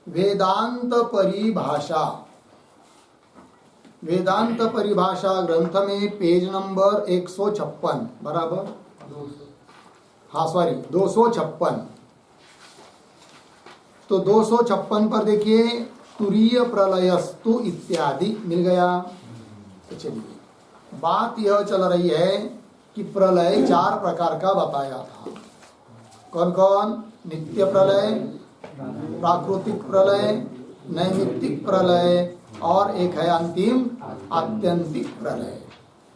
वेदांत परिभाषा, वेदांत परिभाषा ग्रंथ में पेज नंबर 156 बराबर, हाँ सॉरी 256। तो 256 पर देखिए तुरीय प्रलयस्तु इत्यादि मिल गया। तो चलिए बात यह चल रही है कि प्रलय 4 प्रकार का बताया था। कौन कौन? नित्य प्रलय, प्राकृतिक प्रलय, नैमित्तिक प्रलय और एक है अंतिम आत्यंतिक प्रलय।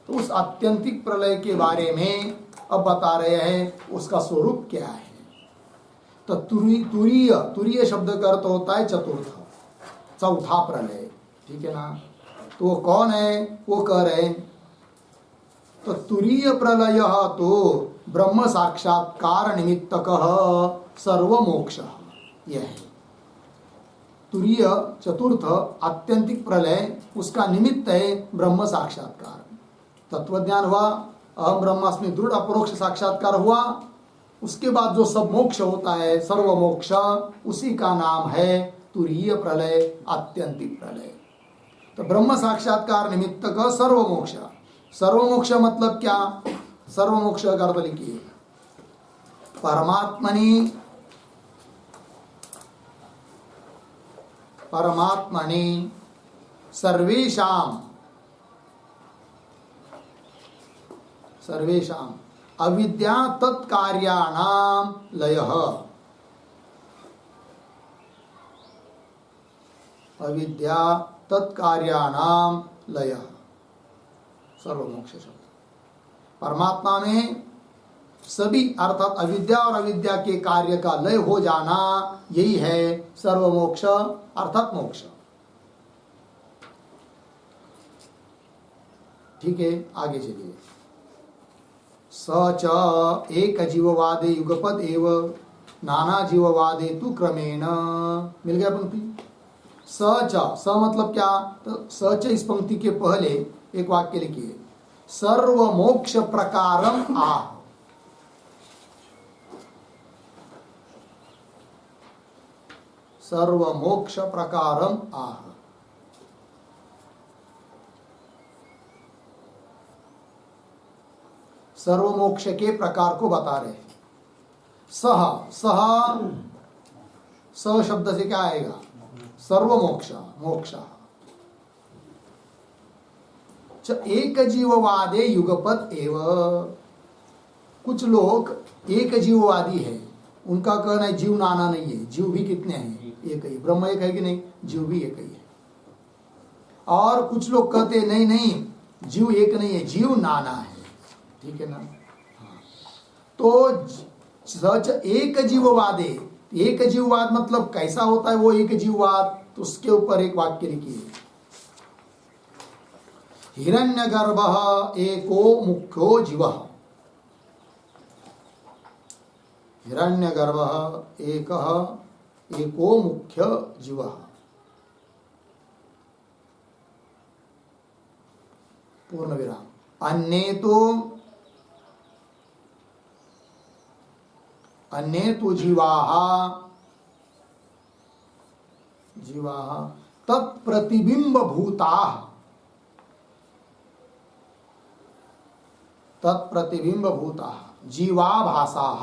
तो उस आत्यंतिक प्रलय के बारे में अब बता रहे हैं उसका स्वरूप क्या है। तो तुरीय शब्द का अर्थ होता है चतुर्थ, चौथा प्रलय, ठीक है ना। तो वो कौन है? वो कह रहे हैं तो तुरीय प्रलय तो ब्रह्म साक्षात्कार निमित्तक सर्वमोक्ष, यह है तुरीय चतुर्थ आत्यंतिक प्रलय। उसका निमित्त है ब्रह्म साक्षात्कार, तत्वज्ञान हुआ, अहम ब्रह्मास्मि दृढ़ अपरोक्ष साक्षात्कार हुआ। उसके बाद जो सब मोक्ष होता है सर्वमोक्ष, उसी का नाम है तुरीय प्रलय, आत्यंतिक प्रलय। तो ब्रह्म साक्षात्कार निमित्त का सर्वमोक्ष। सर्वमोक्ष मतलब क्या? सर्वमोक्ष का अर्थ लिखिए परमात्मनि सर्वेषां अविद्या तत्कार्याणां लयः, अविद्या तत्कार्याणां लयः, सर्वमोक्ष शब्द। परमात्मा में सभी अर्थात अविद्या और अविद्या के कार्य का लय हो जाना, यही है सर्वमोक्ष अर्थात मोक्ष। ठीक है, आगे चलिए। स च एक जीववादे युगपद एव नाना जीववादे तु क्रमेण, मिल गया पंक्ति। स च, स मतलब क्या? तो स च इस पंक्ति के पहले एक वाक्य लिखिए, सर्व मोक्ष प्रकारम आह। सर्व मोक्ष प्रकारम आह। सर्व मोक्ष के प्रकार को बता रहे हैं। सह शब्द से क्या आएगा? सर्व मोक्ष, मोक्ष। एक जीववादे युगपत एव, कुछ लोग एक जीववादी है, उनका कहना है जीव नाना नहीं है। जीव भी कितने हैं? एक ही। ब्रह्म एक है कि नहीं? जीव भी एक ही है। और कुछ लोग कहते हैं नहीं नहीं, जीव एक नहीं है, जीव नाना है। ठीक है ना। हाँ। तो सच एक जीववादे, एक जीववाद मतलब कैसा होता है वो एक जीववाद? तो उसके ऊपर एक वाक्य लिखिए, हिरण्यगर्भः एको मुख्यो जीवः। हिरण्यगर्भः एको मुख्य जीवः। पूर्ण विराम। अन्ये तो जीवाः तत्प्रतिबिंब भूताः, तत्प्रतिबिंब भूताः जीवाभासाः,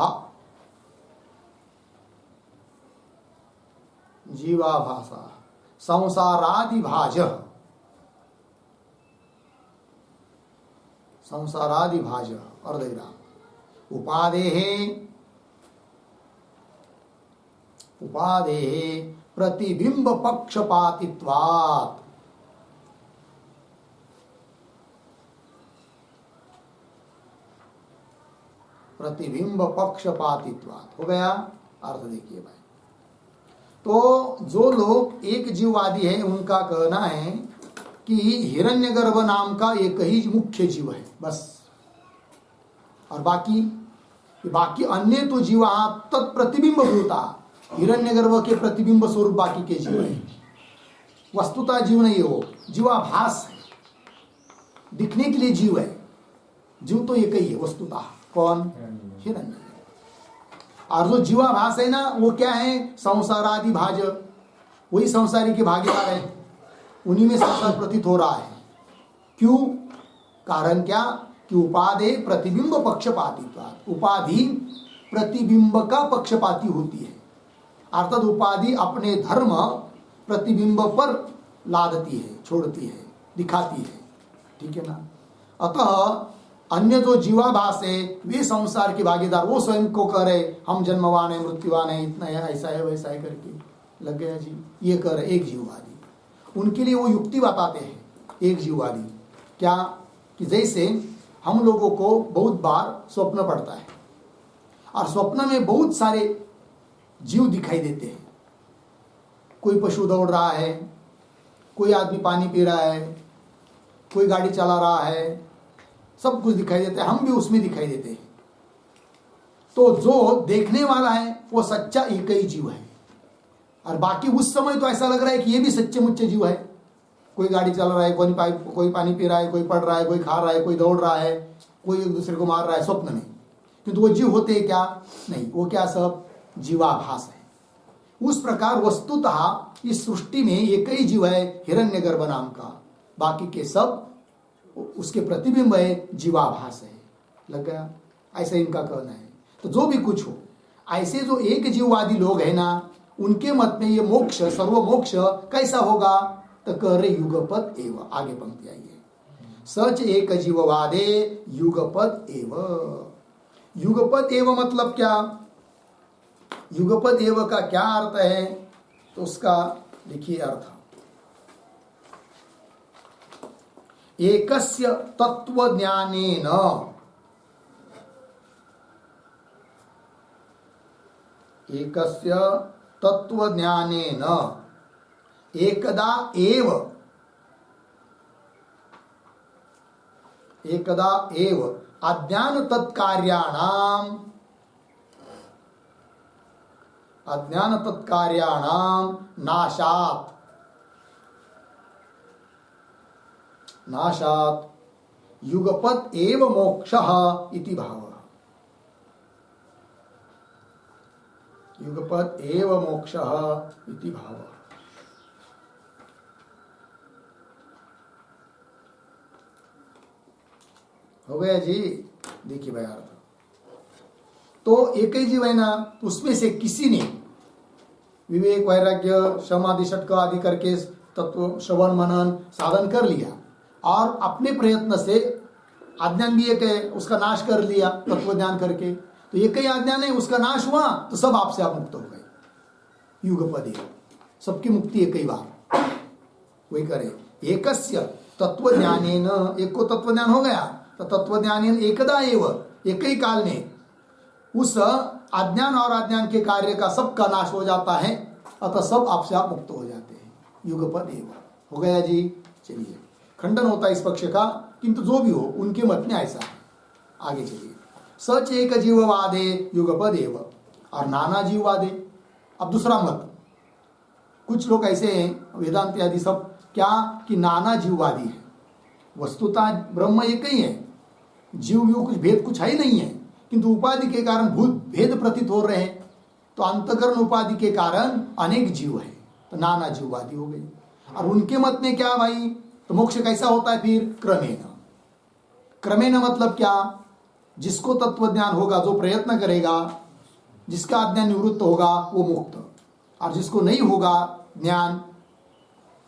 जीवाभासा संसारादिभाजः, संसारादिभाजः अर्धविराम। उपादेः प्रतिबिंब पक्षपातित्वात्, प्रतिबिंब पक्षपातित्वात् हो गया। अर्थ देखिए भाई, तो जो लोग एक जीववादी है उनका कहना है कि हिरण्यगर्भ नाम का एक ही मुख्य जीव है बस, और बाकी अन्य तो जीवा तत्प्रतिबिंब भूता, हिरण्यगर्भ के प्रतिबिंब स्वरूप बाकी के जीव है। वस्तुतः जीव नहीं है, वो जीवाभास है, दिखने के लिए जीव है। जीव तो एक ही है वस्तुतः। कौन? हिरण्य। और जो जीवाभास है ना, वो क्या है? संसारादि भाज, वही संसारी के भागीदार है, उन्हीं में संसार प्रतीत हो रहा है। क्यों? कारण क्या कि उपाधि प्रतिबिंब पक्षपाती, उपाधि प्रतिबिंब का पक्षपाती होती है, अर्थात उपाधि अपने धर्म प्रतिबिंब पर लादती है, छोड़ती है, दिखाती है, ठीक है ना। अतः अन्य जो जीवाभास है वे संसार के भागीदार, वो स्वयं को कह रहे हम जन्मवान है, मृत्युवान है, इतना है, ऐसा है, वैसा है करके लग गया जी, ये कह रहे एक जीववादी। उनके लिए वो युक्ति बताते हैं एक जीववादी, क्या कि जैसे हम लोगों को बहुत बार स्वप्न पड़ता है और स्वप्न में बहुत सारे जीव दिखाई देते हैं। कोई पशु दौड़ रहा है, कोई आदमी पानी पी रहा है, कोई गाड़ी चला रहा है, सब कुछ दिखाई देता है, हम भी उसमें दिखाई देते हैं। तो जो देखने वाला है वो सच्चा एक ही जीव है, और बाकी उस समय तो ऐसा लग रहा है कि ये भी सच्चे मुच्चे जीव है। कोई गाड़ी चला रहा है, कोई पानी पी रहा है, कोई पढ़ रहा है, कोई खा रहा है, कोई दौड़ रहा है, कोई एक दूसरे को मार रहा है स्वप्न में, किंतु वो जीव होते हैं क्या? नहीं, वो क्या सब जीवाभास है। उस प्रकार वस्तुतः इस सृष्टि में एक ही जीव है, हिरण्यगर्भ नाम का, बाकी के सब उसके प्रतिबिंब है, जीवाभास है। लग गया? ऐसा इनका कहना है। तो जो भी कुछ हो, ऐसे जो एक जीववादी लोग हैं ना, उनके मत में ये मोक्ष, सर्व मोक्ष कैसा होगा? तो कह रहे युगपत एव, आगे पंक्ति आई है, सच एक जीववादे युगपत एव। युगपत एव मतलब क्या? युगपत एव का क्या अर्थ है? तो उसका लिखिए अर्थ, एकस्य तत्वज्ञानेन, एकस्य तत्वज्ञानेन एकदा एव, एकदा एव अज्ञान तत्कार्याणाम, अज्ञान तत्कार्याणाम नाशात, नाशात युगपत एव मोक्षः इति भावः। युगपत एव मोक्षः इति भावः। हो गया जी? देखिए भाई अर्थ, तो एक ही जीव है ना, उसमें से किसी ने विवेक, वैराग्य, समाधि, षटक आदि करके तत्व श्रवण मनन साधन कर लिया और अपने प्रयत्न से अज्ञान भी एक है, उसका नाश कर लिया तत्व ज्ञान करके, तो एक ही अज्ञान है, उसका नाश हुआ तो सब आपसे आप मुक्त हो गए। युगपदी, सबकी मुक्ति एक ही बार। वही करे, एकस्य तत्वज्ञानेन, एक को तत्वज्ञान हो गया तो तत्वज्ञानेन एकदा एव, एक ही काल में उस अज्ञान और अज्ञान के कार्य का सबका नाश हो जाता है, अतः सब आपसे आप मुक्त हो जाते हैं। युगपद एव हो गया जी। चलिए, खंडन होता है इस पक्ष का, किंतु जो भी हो उनके मत में ऐसा है। आगे चलिए, सच एक जीववादे युगपद एव, और नाना जीववादे। अब दूसरा मत, कुछ लोग ऐसे हैं वेदांत आदि सब क्या कि नाना जीववादी है। वस्तुतः ब्रह्म एक ही है, जीव व्यू कुछ भेद कुछ है ही नहीं है, किंतु उपाधि के कारण भूत भेद प्रतीत हो रहे हैं, तो अंतकरण उपाधि के कारण अनेक जीव है, तो नाना जीववादी हो गए। और उनके मत में क्या भाई, तो मोक्ष कैसा होता है फिर? क्रमेण। क्रमेण मतलब क्या? जिसको तत्वज्ञान होगा, जो प्रयत्न करेगा, जिसका अज्ञान निवृत्त होगा वो मुक्त, और जिसको नहीं होगा ज्ञान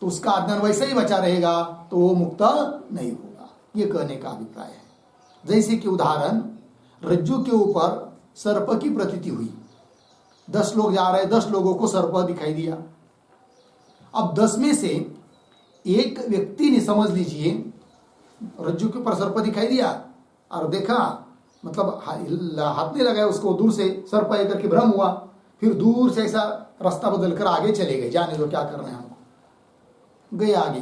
तो उसका अज्ञान वैसे ही बचा रहेगा, तो वो मुक्त नहीं होगा। ये कहने का अभिप्राय है। जैसे कि उदाहरण, रज्जु के ऊपर सर्प की प्रतीति हुई, 10 लोग जा रहे, 10 लोगों को सर्प दिखाई दिया। अब 10 में से एक व्यक्ति ने, समझ लीजिए, रज्जु के ऊपर सर्प दिखाई दिया और देखा, मतलब हाथ नहीं लगाया उसको, दूर से सर्प है करके भ्रम हुआ, फिर दूर से ऐसा रास्ता बदल कर आगे चले गए, जाने दो क्या करना है हमको, गए आगे।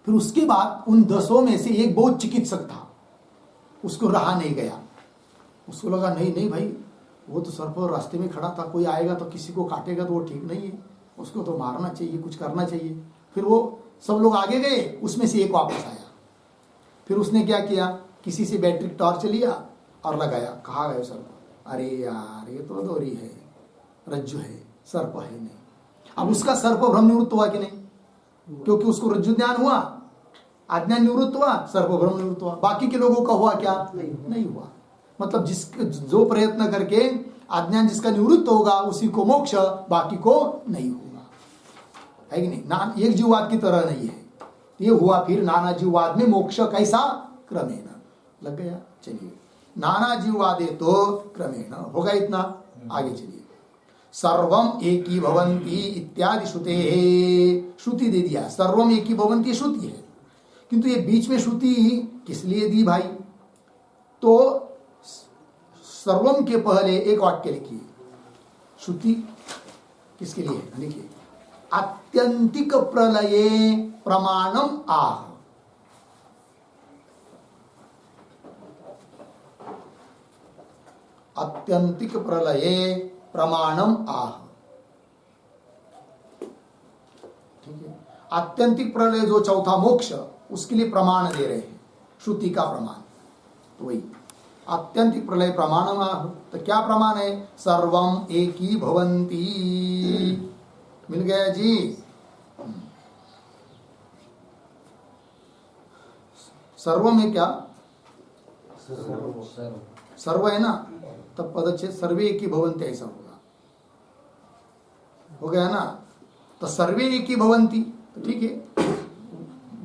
फिर उसके बाद उन 10 में से एक बहुत चिकित्सक था, उसको रहा नहीं गया, उसको लगा नहीं नहीं भाई, वो तो सर्प रास्ते में खड़ा था, कोई आएगा तो किसी को काटेगा तो वो ठीक नहीं है, उसको तो मारना चाहिए, कुछ करना चाहिए। फिर वो सब लोग आगे गए, उसमें से एक वापस आया। फिर उसने क्या किया, किसी से बैटरी टॉर्च लिया और लगाया, कहाँ गए सर्प? अरे यार, ये तो दोरी है, रज्जु है, सर्प है नहीं। अब उसका सर्प भ्रम निवृत्त हुआ कि नहीं? क्योंकि उसको रज्जु ज्ञान हुआ, अज्ञान निवृत्त हुआ, सर्प भ्रम निवृत्त हुआ। बाकी के लोगों का हुआ क्या? नहीं हुआ। मतलब जो प्रयत्न करके अज्ञान जिसका निवृत्त होगा उसी को मोक्ष, बाकी को नहीं होगा, है कि नहीं? एक जीववाद की तरह नहीं है ये। हुआ फिर नाना जीववाद में मोक्ष कैसा? क्रमेण। लग गया? चलिए, नाना जीववादे तो क्रमेण होगा इतना। आगे चलिए, सर्वम एकी भवंती इत्यादि श्रुते, श्रुति दे दिया सर्वम एकी भवंती श्रुति है, किंतु ये बीच में श्रुति किस लिए दी भाई? तो सर्वम के पहले एक वाक्य लिखिए, श्रुति किसके लिए है? लिखिए, आत्यंतिक प्रलये प्रमाणम आह। आत्यंतिक प्रलये प्रमाणम आह। ठीक है, आत्यंतिक प्रलय जो चौथा मोक्ष, उसके लिए प्रमाण दे रहे हैं, श्रुति का प्रमाण। तो वही आत्यंतिक प्रलय प्रमाणम आह। तो क्या प्रमाण है? सर्वम एकी भवंती। मिल गया जी? सर्व में क्या? सर्व है ना, तब पदच्छेद सर्वे एकी भवंती ऐसा होगा। हो गया ना? तो सर्वे एकी भवंती, तो ठीक है,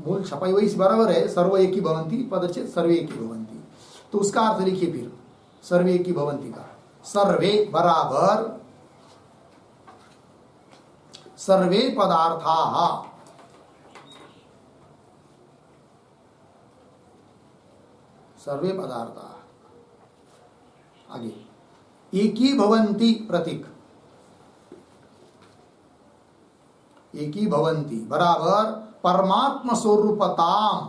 मूल छपाई वही बराबर है, सर्व एकी भवंती, पदच्छेद सर्वे एकी भवंती। तो उसका अर्थ लिखिए फिर, सर्वे एकी भवंती का सर्वे बराबर सर्वे पदार्थाः, सर्वे पदार्थाः। आगे, एकी भवंती प्रतीक, एकी भवंती बराबर परमात्म स्वरूपताम,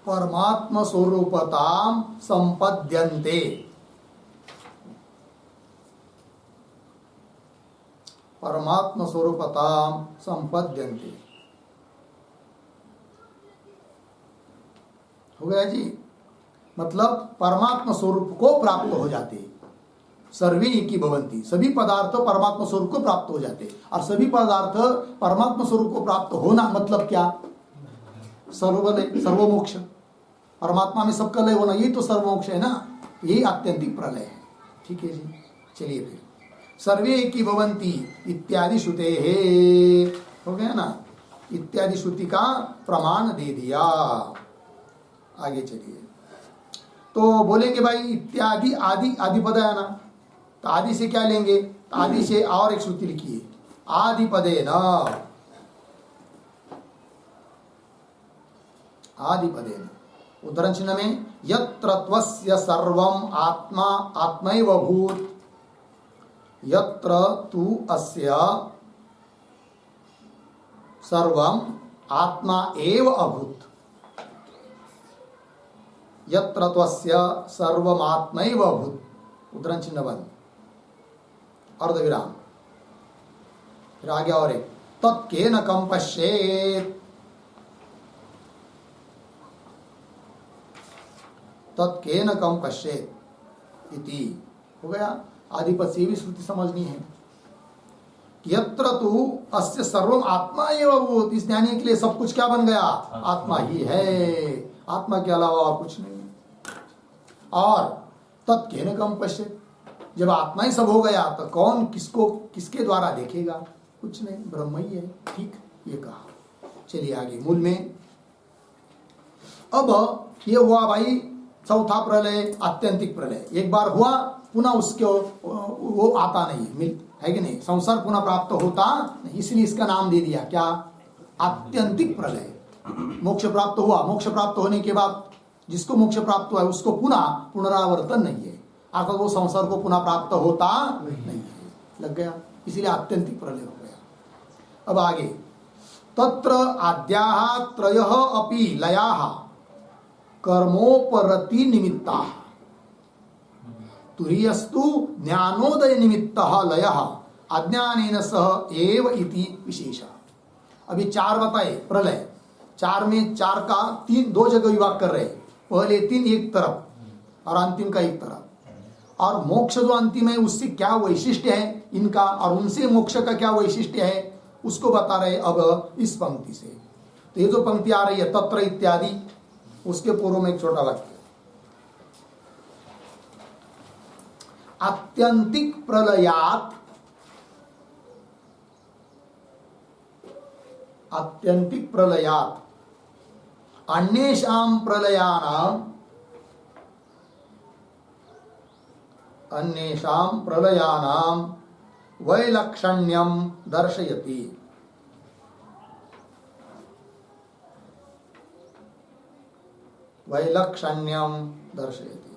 परमात्म स्वरूपताम संपद्यन्ते, परमात्म स्वरूपताम संपद्यन्ते। हो गया जी? मतलब परमात्मा स्वरूप को प्राप्त हो जाते। सर्वे एकी भवंती, सभी पदार्थ परमात्मा स्वरूप को प्राप्त हो जाते। और सभी पदार्थ परमात्मा स्वरूप को प्राप्त होना मतलब क्या? सर्वलय, सर्वमोक्ष, परमात्मा में सबका लय होना, यही तो सर्वमोक्ष है ना, यही आत्यंतिक प्रलय है। ठीक है जी? चलिए फिर, सर्वे एकी भवंती इत्यादि श्रुते है। हो गया ना? इत्यादि श्रुति का प्रमाण दे दिया। आगे चलिए, तो बोलेंगे भाई इत्यादि आदि, आदि पद है ना, तो आदि से क्या लेंगे? आदि से और एक श्रुति लिखिए, आदि पदे न, आदि पदे न। उदाहरण चिन्ह में, यत्र त्वस्य सर्वम आत्मा आत्मैव भूत, यत्र तु अस्य सर्वम आत्मा एव अभूत, यत्र त्वस्य सर्वमात्मैव अभूत। उद्धरण चिन्ह बंद, अर्धविराम, फिर आगे और एक, तत्केन कम पश्येत, तत्केन कम पश्येत इति। हो गया? आदिपद से भी श्रुति समझनी है। यत्र तु अस्य सर्वम आत्मा एव अभूत, इस ज्ञानी के लिए सब कुछ क्या बन गया? आत्मा ही है, आत्मा के अलावा और कुछ नहीं। और तत्केन कम पश्येत, जब आत्मा ही सब हो गया तो कौन किसको किसके द्वारा देखेगा? कुछ नहीं, ब्रह्म ही है। ठीक, ये कहा। चलिए आगे मूल में। अब ये हुआ भाई चौथा प्रलय, आत्यंतिक प्रलय। एक बार हुआ, पुनः उसको वो आता नहीं, मिल है कि नहीं? संसार पुनः प्राप्त होता नहीं, इसलिए इसका नाम दे दिया क्या? आत्यंतिक प्रलय। मोक्ष प्राप्त हुआ, मोक्ष प्राप्त होने के बाद जिसको मोक्ष प्राप्त हुआ है उसको पुनः पुनरावर्तन नहीं है, अर्थात वो संसार को पुनः प्राप्त होता नहीं है। लग गया? इसीलिए आत्यंतिक प्रलय हो गया। अब आगे, तत्र आद्याः त्रयः अपि लयाः कर्मोपरति निमित्ताः, तुरीयस्तु ज्ञानोदय निमित्तः लयः अज्ञानेन सह एव इति विशेषः। अभी चार बताए प्रलय, चार में चार का तीन, दो जगह विभाग कर रहे, पहले तीन एक तरफ और अंतिम का एक तरफ। और मोक्ष जो अंतिम है उससे क्या वैशिष्ट्य है इनका, और उनसे मोक्ष का क्या वैशिष्ट्य है उसको बता रहे अब इस पंक्ति से। तो ये जो पंक्ति आ रही है तत्र इत्यादि, उसके पूर्व में एक छोटा वाक्य, आत्यंतिक प्रलयात, आत्यंतिक प्रलयात अन्येषां प्रलयानां, अन्येषां प्रलयानां वैलक्षण्यं दर्शयति। वैलक्षण्यं दर्शयति,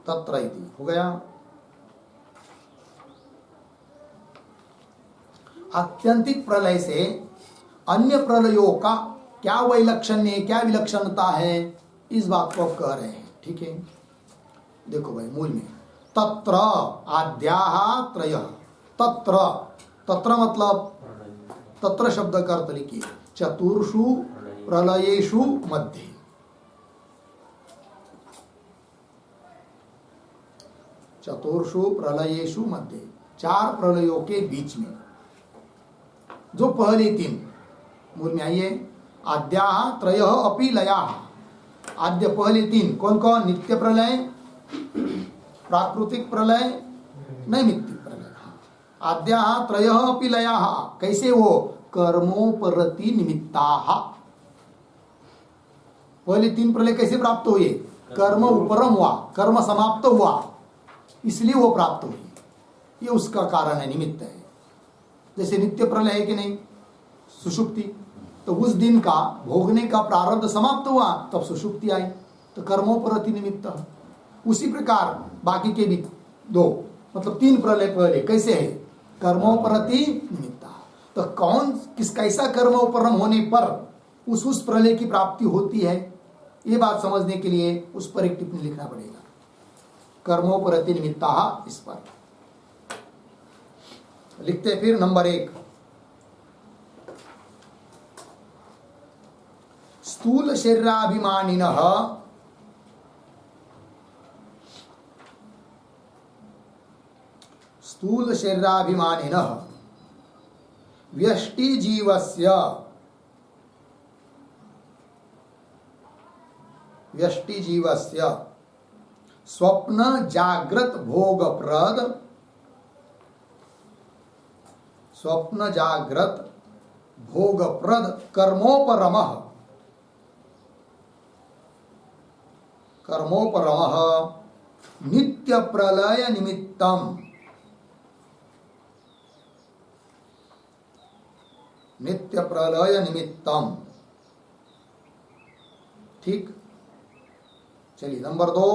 तत्र इति हो गया। आत्यंतिक प्रलय से अन्य प्रलयों का क्या वैलक्षण्य, क्या विलक्षणता है, इस बात को आप कह रहे हैं। ठीक है, देखो भाई मूल में तत्र आद्याः त्रयः, तत्र, तत्र मतलब तत्र शब्द का अर्थ लिखिए चतुर्षु प्रलयेषु मध्ये, चतुर्षु प्रलयेषु मध्ये, चार प्रलयों के बीच में जो पहले तीन, मूल में आइए, आद्याः त्रयः अपि लयाः, आद्य पहले तीन कौन कौन, नित्य प्रलय, प्राकृतिक प्रलय, नैमित्तिक प्रलय। आद्याः त्रयः अपि लयाः, कैसे वो, कर्मोपरति निमित्ताः। पहले तीन प्रलय कैसे प्राप्त हुए, कर्म उपरम हुआ, कर्म समाप्त हुआ, इसलिए वो प्राप्त हुई, ये उसका कारण है, निमित्त है। जैसे नित्य प्रलय है कि नहीं, सुषुप्ति, तो उस दिन का भोगने का प्रारब्ध समाप्त हुआ तब सुषुप्ति आई, तो कर्मोपरति निमित्त। उसी प्रकार बाकी के भी दो, मतलब तीन प्रलय पहले कैसे है, कर्मोपरति निमित्ता। तो कौन किस कैसा कर्मोपरम होने पर उस प्रलय की प्राप्ति होती है, ये बात समझने के लिए उस पर एक टिप्पणी लिखना पड़ेगा। कर्मोपरति निमित्ता, इस पर लिखते फिर नंबर 1, स्थूल शरीराभिमानिनः स्थूल शरीराभिमानिनः व्यष्टि जीवस्य स्वप्न जाग्रत भोगप्रद कर्मोपरमः नित्य प्रलय निमित्तम। ठीक, चलिए नंबर 2,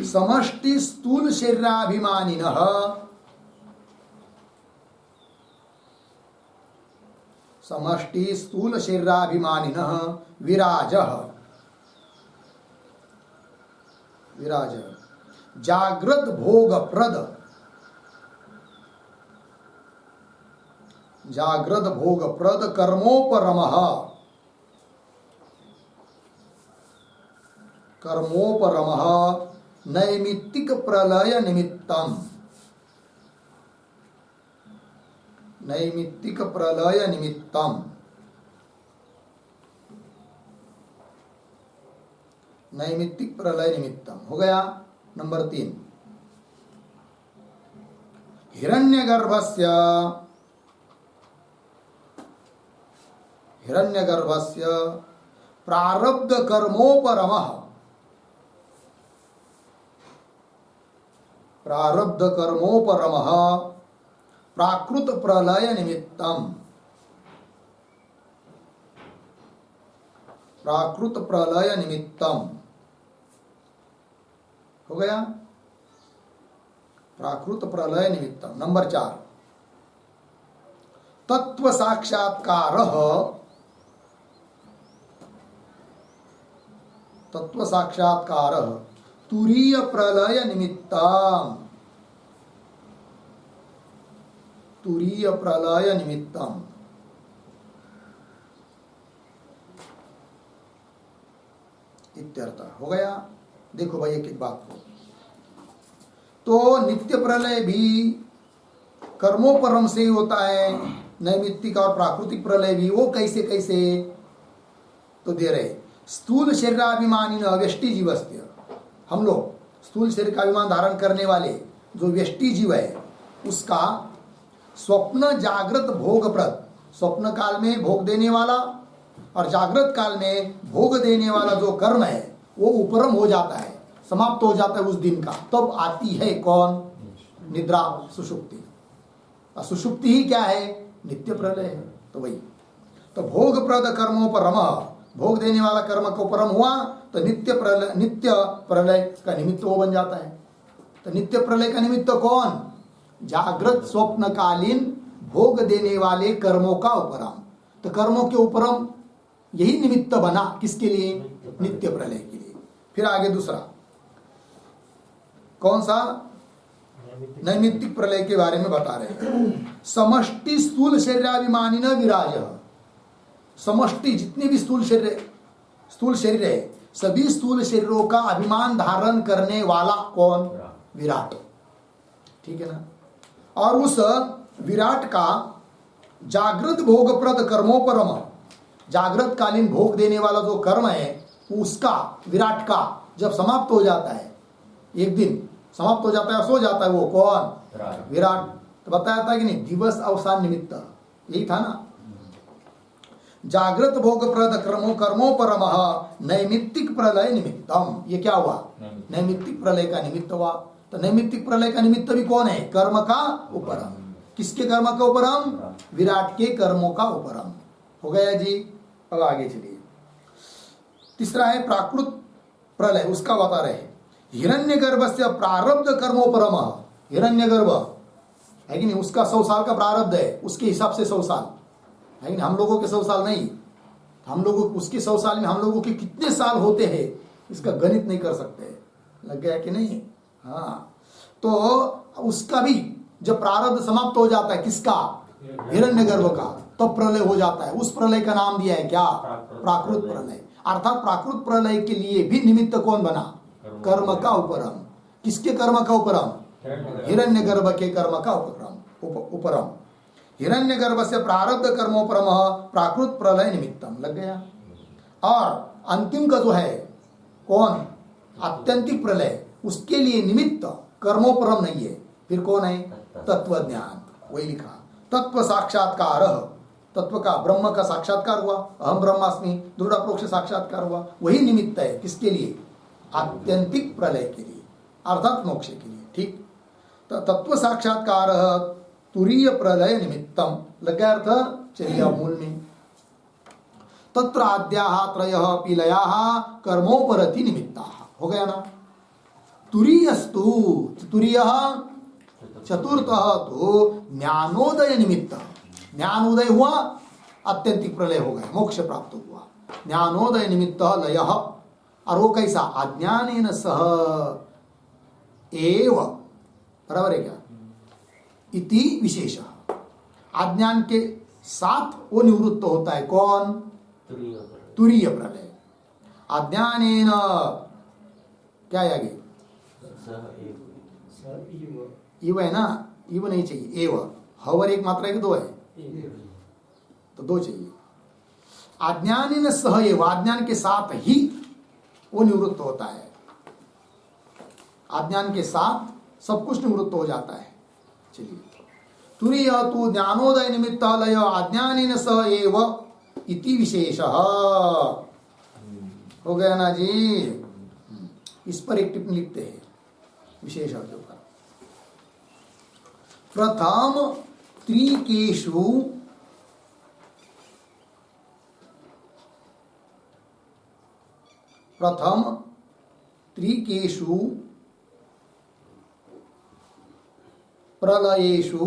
समष्टि स्थूल शरीराभिमानिनः विराजः जाग्रत भोगप्रद कर्मोपरमः नैमित्तिक प्रलय निमित्तम। नैमित्तिक प्रलय निमित्तम हो गया। नंबर 3, हिरण्यगर्भस्य प्रारब्ध कर्मोपरमः प्राकृत प्रलय निमित्तम हो गया, प्राकृत प्रलय निमित्तम। नंबर 4, तत्व साक्षात्कारः तुरीय प्रलय निमित्तम। इत्यर्थ हो गया। देखो भाई एक एक बात को, तो नित्य प्रलय भी कर्मोपरम से ही होता है, नैमित्तिक और प्राकृतिक प्रलय भी। वो कैसे कैसे, तो दे रहे स्थूल शरीराभिमानी न व्यष्टि जीवस्त्य, हम लोग स्थूल शरीर का अभिमान धारण करने वाले जो व्यष्टि जीव है उसका स्वप्न जागृत भोगप्रद, स्वप्न काल में भोग देने वाला और जागृत काल में भोग देने वाला जो कर्म है वो उपरम हो जाता है, समाप्त हो जाता है उस दिन का। तब आती है कौन, निद्रा, सुषुप्ति। और सुषुप्ति ही क्या है, नित्य प्रलय है। तो वही तो भोगप्रद कर्मोपरम, भोग देने वाला कर्म को परम हुआ तो नित्य प्रलय का निमित्त वो बन जाता है। तो नित्य प्रलय का निमित्त कौन, जागृत स्वप्नकालीन भोग देने वाले कर्मों का उपरम। तो कर्मों के उपरम यही निमित्त बना, किसके लिए, नित्य प्रलय के लिए। फिर आगे दूसरा कौन सा, नैमित्तिक प्रलय के बारे में बता रहे हैं। समष्टि स्थूल शरीराभिमानी न विराज, समष्टि जितने भी स्थूल शरीर है सभी स्थूल शरीरों का अभिमान धारण करने वाला कौन, विराट, ठीक है ना। और उस विराट का जागृत भोगप्रद कर्मोपरम, जागृत कालीन भोग देने वाला जो कर्म है उसका, विराट का जब समाप्त हो जाता है, एक दिन समाप्त हो जाता है, सो जाता है, वो कौन, विराट। तो बताया था कि नहीं, दिवस अवसान निमित्त, यही था ना। जागृत भोगप्रद कर्मोपरम नैमित्तिक प्रलय निमित्तम, ये क्या हुआ, नैमित्तिक प्रलय का निमित्त हुआ। तो नैमित्तिक प्रलय का निमित्त भी कौन है, कर्म का उपरम। किसके कर्म का उपरम, विराट के कर्मों का उपरम। हो गया जी। अब आगे चलिए, तीसरा है प्राकृत प्रलय, उसका बता रहे हैं। हिरण्यगर्भ से प्रारब्ध कर्मोपरम, हिरण्यगर्भ है कि नहीं, उसका 100 साल का प्रारब्ध है, उसके हिसाब से 100 साल है कि नहीं, हम लोगों के 100 साल नहीं, हम लोगों उसके 100 साल में हम लोगों के कितने साल होते हैं इसका गणित नहीं कर सकते। लग गया कि नहीं, हाँ। तो उसका भी जब प्रारब्ध समाप्त हो जाता है, किसका, हिरण्यगर्भ का, तब प्रलय हो जाता है। उस प्रलय का नाम दिया है क्या, प्राकृत प्रलय। अर्थात प्राकृत प्रलय के लिए भी निमित्त कौन बना, कर्म का उपरम। किसके कर्म का उपरम, हिरण्यगर्भ के कर्म का उपरम। हिरण्यगर्भ से प्रारब्ध कर्मोपरम प्राकृत प्रलय निमित्तम, लग गया। और अंतिम का जो है कौन, आत्यंतिक प्रलय, उसके लिए निमित्त कर्मोपरम नहीं है, फिर कौन है, तत्वज्ञान। वही लिखा, तत्व साक्षात्कार, तत्व का, ब्रह्म का साक्षात्कार हुआ, अहम ब्रह्मास्मि दृढ़ प्रोक्ष साक्षात्कार हुआ, वही निमित्त है किसके लिए, आत्यंतिक प्रलय के लिए, अर्थात मोक्ष के लिए। ठीक, तो तत्व साक्षात्कार तुरीय प्रलय निमित्तम, लग गया अर्थ। चलिए मूल में, तत्र आद्याः त्रयः पीलयाः कर्मोपरति निमित्ताः, हो गया ना। तुरीयस्तु, तुरीयः चतुर्थः तो ज्ञानोदय निमित्त, ज्ञानोदय हुआ, आत्यंतिक प्रलय हो गया, मोक्ष प्राप्त हुआ। ज्ञानोदय निमित्त लयः, और वो कैसा, अज्ञानेन सह एव, बराबर है क्या, इति विशेष, अज्ञान के साथ वो निवृत्त होता है, कौन, तुरीय प्रलय। अज्ञानेन क्या है आगे, इव है ना, इव नहीं चाहिए, एव, हवर एक मात्रा है कि दो है, तो दो चाहिए। अज्ञानेन सह एव, अज्ञान के साथ ही वो निवृत्त होता है, अज्ञान के साथ सब कुछ निवृत्त हो जाता है। चलिए, तुरीय तु ज्ञानोदय निमित्त लय अज्ञानेन सह एव इति विशेष, हो गया ना जी। इस पर एक टिप्पणी लिखते हैं विशेष के ऊपर। प्रथम त्रिकेषु प्रलयेषु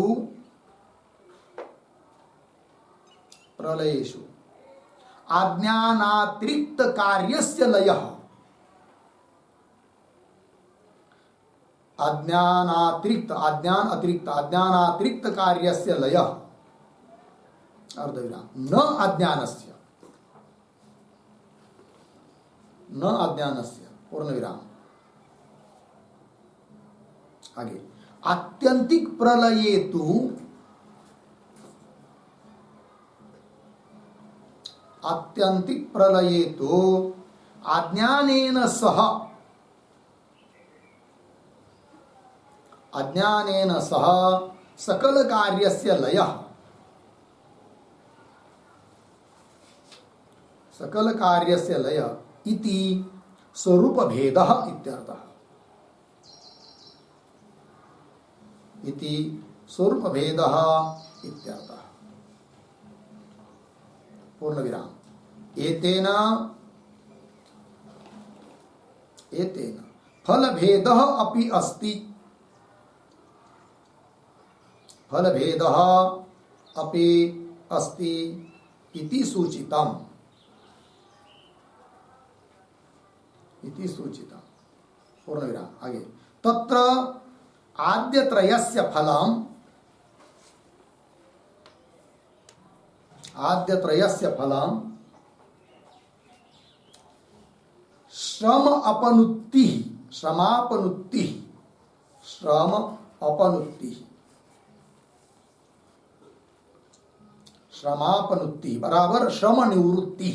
अज्ञानातिरिक्त कार्यस्य लयः, अज्ञानातिरिक्त कार्यस्य लयः, अर्धविराम, न अज्ञानस्य, न अज्ञानस्य पूर्ण विराम। आगे आत्यंतिक प्रलये तु आत्यंतिक प्रलये तो अज्ञानेन सह सकल कार्यस्य लयः सकल कार्यस्य लय इति स्वरूप भेदः इत्यर्थः। इति स्वरूप भेदः इत्यर्थः। पूर्ण विराम। एतेन फल भेदः अपि अस्ति। फल भेदः अपि अस्ति इति सूचितम्। इति सूचितम्। पूर्ण विराम। आगे तत्र आद्यत्रयस्य फलम् श्रम अपनुत्ति बराबर श्रम निवृत्ति।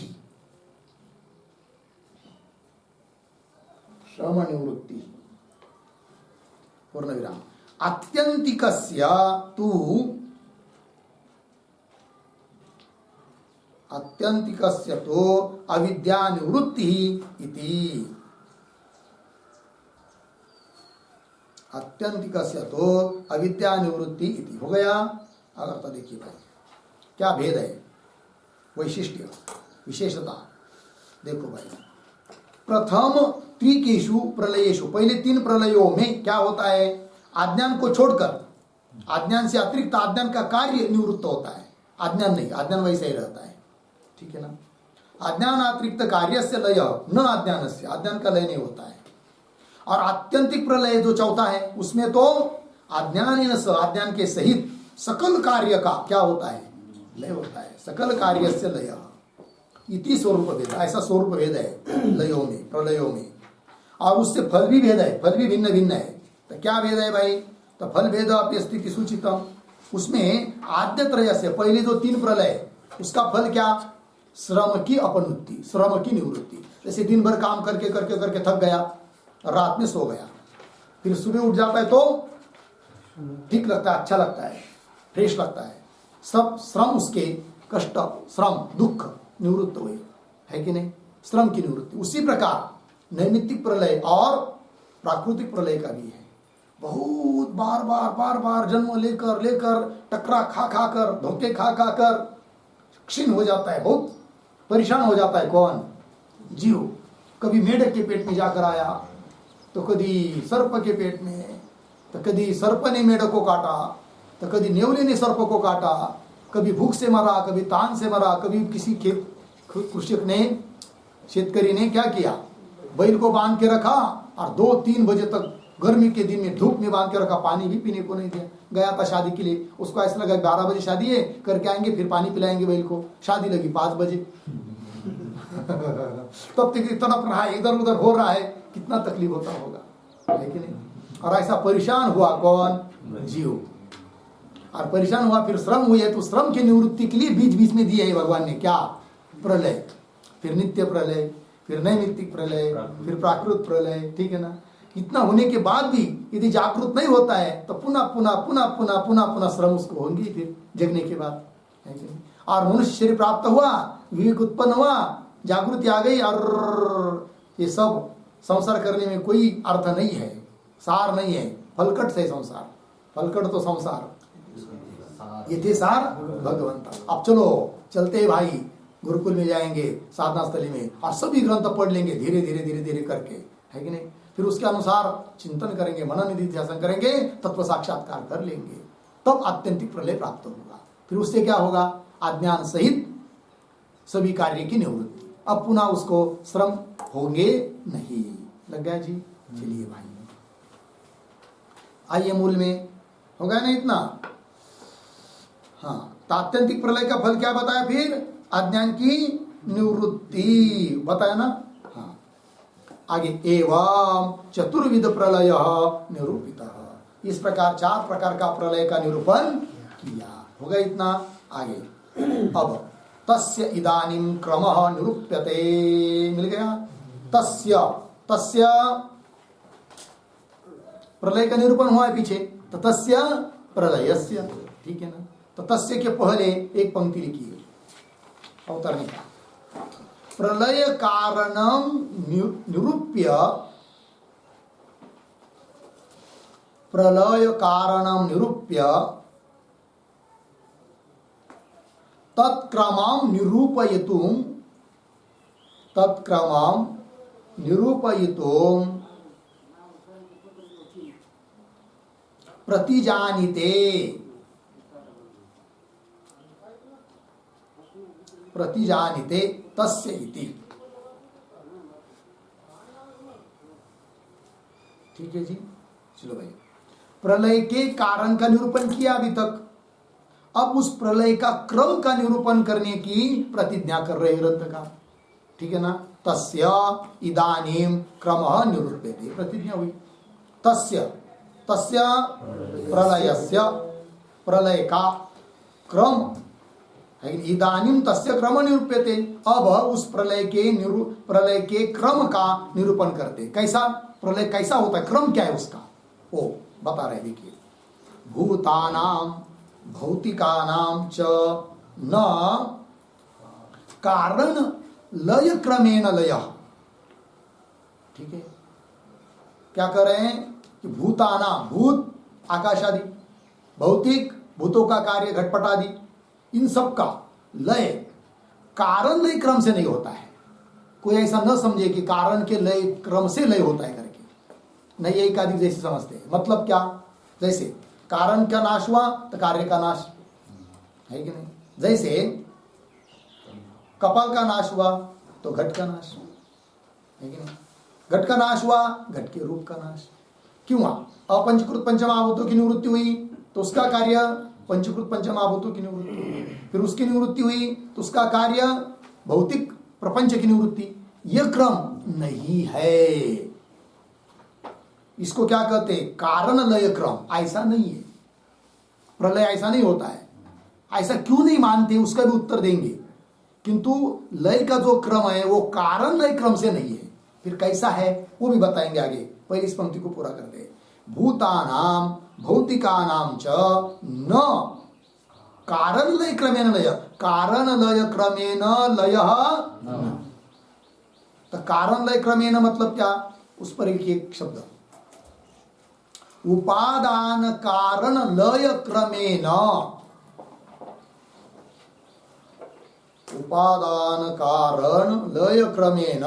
पूर्ण विराम। आत्यंतिकस्य तो अविद्या निवृत्ति इति। आत्यंतिकस्य तो अविद्या निवृत्ति इति हो गया। अगर तो देखिए भाई क्या भेद है, वैशिष्ट्य विशेषता देखो भाई। प्रथम त्रिकेषु प्रलयेषु, पहले 3 प्रलयों में क्या होता है, अज्ञान को छोड़कर, अज्ञान से अतिरिक्त अज्ञान का कार्य निवृत्त होता है, अज्ञान नहीं, अज्ञान वैसे ही रहता है, ठीक है ना। अज्ञान अतिरिक्त कार्य से लय न अज्ञान से, अज्ञान का लय नहीं होता है। और आत्यंतिक प्रलय जो चौथा है उसमें तो अज्ञान के सहित सकल कार्य का क्या होता है, लय होता है। सकल कार्य से लय इति स्वरूप भेद, ऐसा स्वरूप भेद है लयों में, प्रलयों में। और उससे फल भी भेद है, फल भी भिन्न भिन्न है। तो क्या भेद है भाई, तो फल भेद अपनी स्थिति सूचितम। उसमें आद्यत्रय से पहले जो 3 प्रलय, उसका फल क्या, श्रम की अपनुत्ति, श्रम की निवृत्ति। जैसे दिन भर काम करके करके करके थक गया, रात में सो गया, फिर सुबह उठ जाता है तो ठीक लगता है, अच्छा लगता है, फ्रेश लगता है, सब श्रम उसके कष्ट, श्रम, दुख निवृत्त हुए, है कि नहीं, श्रम की निवृत्ति। उसी प्रकार नैमित्तिक प्रलय और प्राकृतिक प्रलय का भी है। बहुत बार बार बार बार जन्म लेकर लेकर टकरा खा खा कर, धोखे खा खा कर क्षीण हो जाता है, बहुत परेशान हो जाता है। कौन, जीव। कभी मेढक के पेट में जाकर आया, तो कभी सर्प के पेट में, तो कभी सर्प ने मेढक को काटा, तो कभी नेवले ने सर्प को काटा, कभी भूख से मरा, कभी तान से मरा, कभी किसी खेत कृषक ने, शेतकरी ने क्या किया, बैल को बांध के रखा और 2-3 बजे तक गर्मी के दिन में धूप में बांध के रखा, पानी भी पीने को नहीं दिया। गया था शादी के लिए, उसको ऐसा लगा 12 बजे शादी है, करके आएंगे फिर पानी पिलाएंगे बैल को। शादी लगी 5 बजे तब तक तड़प रहा है, इधर उधर हो रहा है, कितना तकलीफ होता होगा, है कि नहीं। और ऐसा परेशान हुआ कौन, जीव। और परेशान हुआ, फिर श्रम हुई है, तो श्रम की निवृत्ति के लिए बीच बीच में दिए है भगवान ने क्या, प्रलय, फिर नित्य प्रलय, फिर नैमित्तिक प्रलय, फिर प्राकृत प्रलय, ठीक है ना। इतना होने के बाद भी यदि जागृत नहीं होता है तो पुनः पुनः पुनः पुनः पुनः पुनः श्रम उसको होंगी फिर जगने के बाद, है कि नहीं। और मनुष्य शरीर प्राप्त हुआ, विवेक उत्पन्न हुआ, जागृति आ गई, और ये सब संसार करने में कोई अर्थ नहीं है, सार नहीं है, फलकट से संसार, फलकट तो संसार, ये थे सार भगवंता। अब चलो चलते हैं भाई, गुरुकुल में जाएंगे, साधना स्थली में, और सभी ग्रंथ पढ़ लेंगे धीरे धीरे धीरे धीरे करके, है कि नहीं। फिर उसके अनुसार चिंतन करेंगे, मनन निधिध्यासन करेंगे, तत्व साक्षात्कार कर लेंगे, तब आत्यंतिक प्रलय प्राप्त होगा। फिर उससे क्या होगा, अज्ञान सहित सभी कार्य की निवृत्ति। अब पुनः उसको श्रम होंगे नहीं। लग गया जी। चलिए भाई, आइए मूल में, हो गया ना इतना। हाँ, आत्यंतिक प्रलय का फल क्या बताया, फिर अज्ञान की निवृत्ति बताया ना। हाँ, आगे एवं चतुर्विध प्रलय निरूपित, इस प्रकार 4 प्रकार का प्रलय का निरूपण किया। हो गया इतना। आगे अब तस्य इदानीं क्रमः निरूप्यते, मिल गया। तस्य प्रलय का निरूपण हुआ है पीछे, तो तस्य प्रलयस्य, ठीक है ना। तो तस्य के पहले एक पंक्ति लिखी है अवतरणी का, प्रलय कारणम निरूप्य, प्रलय कारणम निरूप्य तत्क्रमं निरूपयितुं प्रतिजानिते तस्य इति। ठीक है जी, चलो भाई, प्रलय के कारण का निरूपण किया अभी तक। अब उस प्रलय का क्रम का निरूपण करने की प्रतिज्ञा कर रहे ग्रंथ का, ठीक है ना। तस्य इदानीं क्रमः निरूप्यते, प्रतिज्ञा हुई। तस्य प्रलयस्य, प्रलय का क्रम, इदानीं तस्य क्रम निरूप्यते, अब उस प्रलय के क्रम का निरूपण करते। कैसा प्रलय कैसा होता है, क्रम क्या है उसका, वो बता रहे। देखिए, भूतानां भौतिकानां च न कारण लय क्रमेण लय। ठीक है, क्या कर रहे हैं कि भूताना, भूत आकाश आदि, भौतिक भूतों का कार्य घटपट आदि, इन सब का लय कारण लय क्रम से नहीं होता है। कोई ऐसा न समझे कि कारण के लय क्रम से लय होता है करके, नहीं, यही का जैसे समझते हैं। मतलब क्या, जैसे कारण का नाश हुआ तो कार्य का नाश है कि नहीं। जैसे कपाल का नाश हुआ तो घट का नाश है कि नहीं। घट का नाश हुआ, घट के रूप का नाश। क्यों हुआ, अपंचकृत पंचमहाभूतों की निवृत्ति हुई तो उसका कार्य पंचकृत पंचमहाभूतों की निवृत्ति हुई, फिर उसकी निवृत्ति हुई तो उसका कार्य भौतिक प्रपंच की निवृत्ति। यह क्रम नहीं है, इसको क्या कहते हैं, कारण लय क्रम। ऐसा नहीं है, प्रलय ऐसा नहीं होता है। ऐसा क्यों नहीं मानते, उसका भी उत्तर देंगे। किंतु लय का जो क्रम है वो कारण लय क्रम से नहीं है। फिर कैसा है वो भी बताएंगे आगे। पहले इस पंक्ति को पूरा करते हैं। भूतानां भौतिकानां च न कारण लय क्रमेण लय, कारण लय क्रमेण लय। तो कारण लय क्रमेण मतलब क्या, उस पर एक शब्द, उपादान कारण लय क्रमेण, उपादान कारण लय क्रमेण,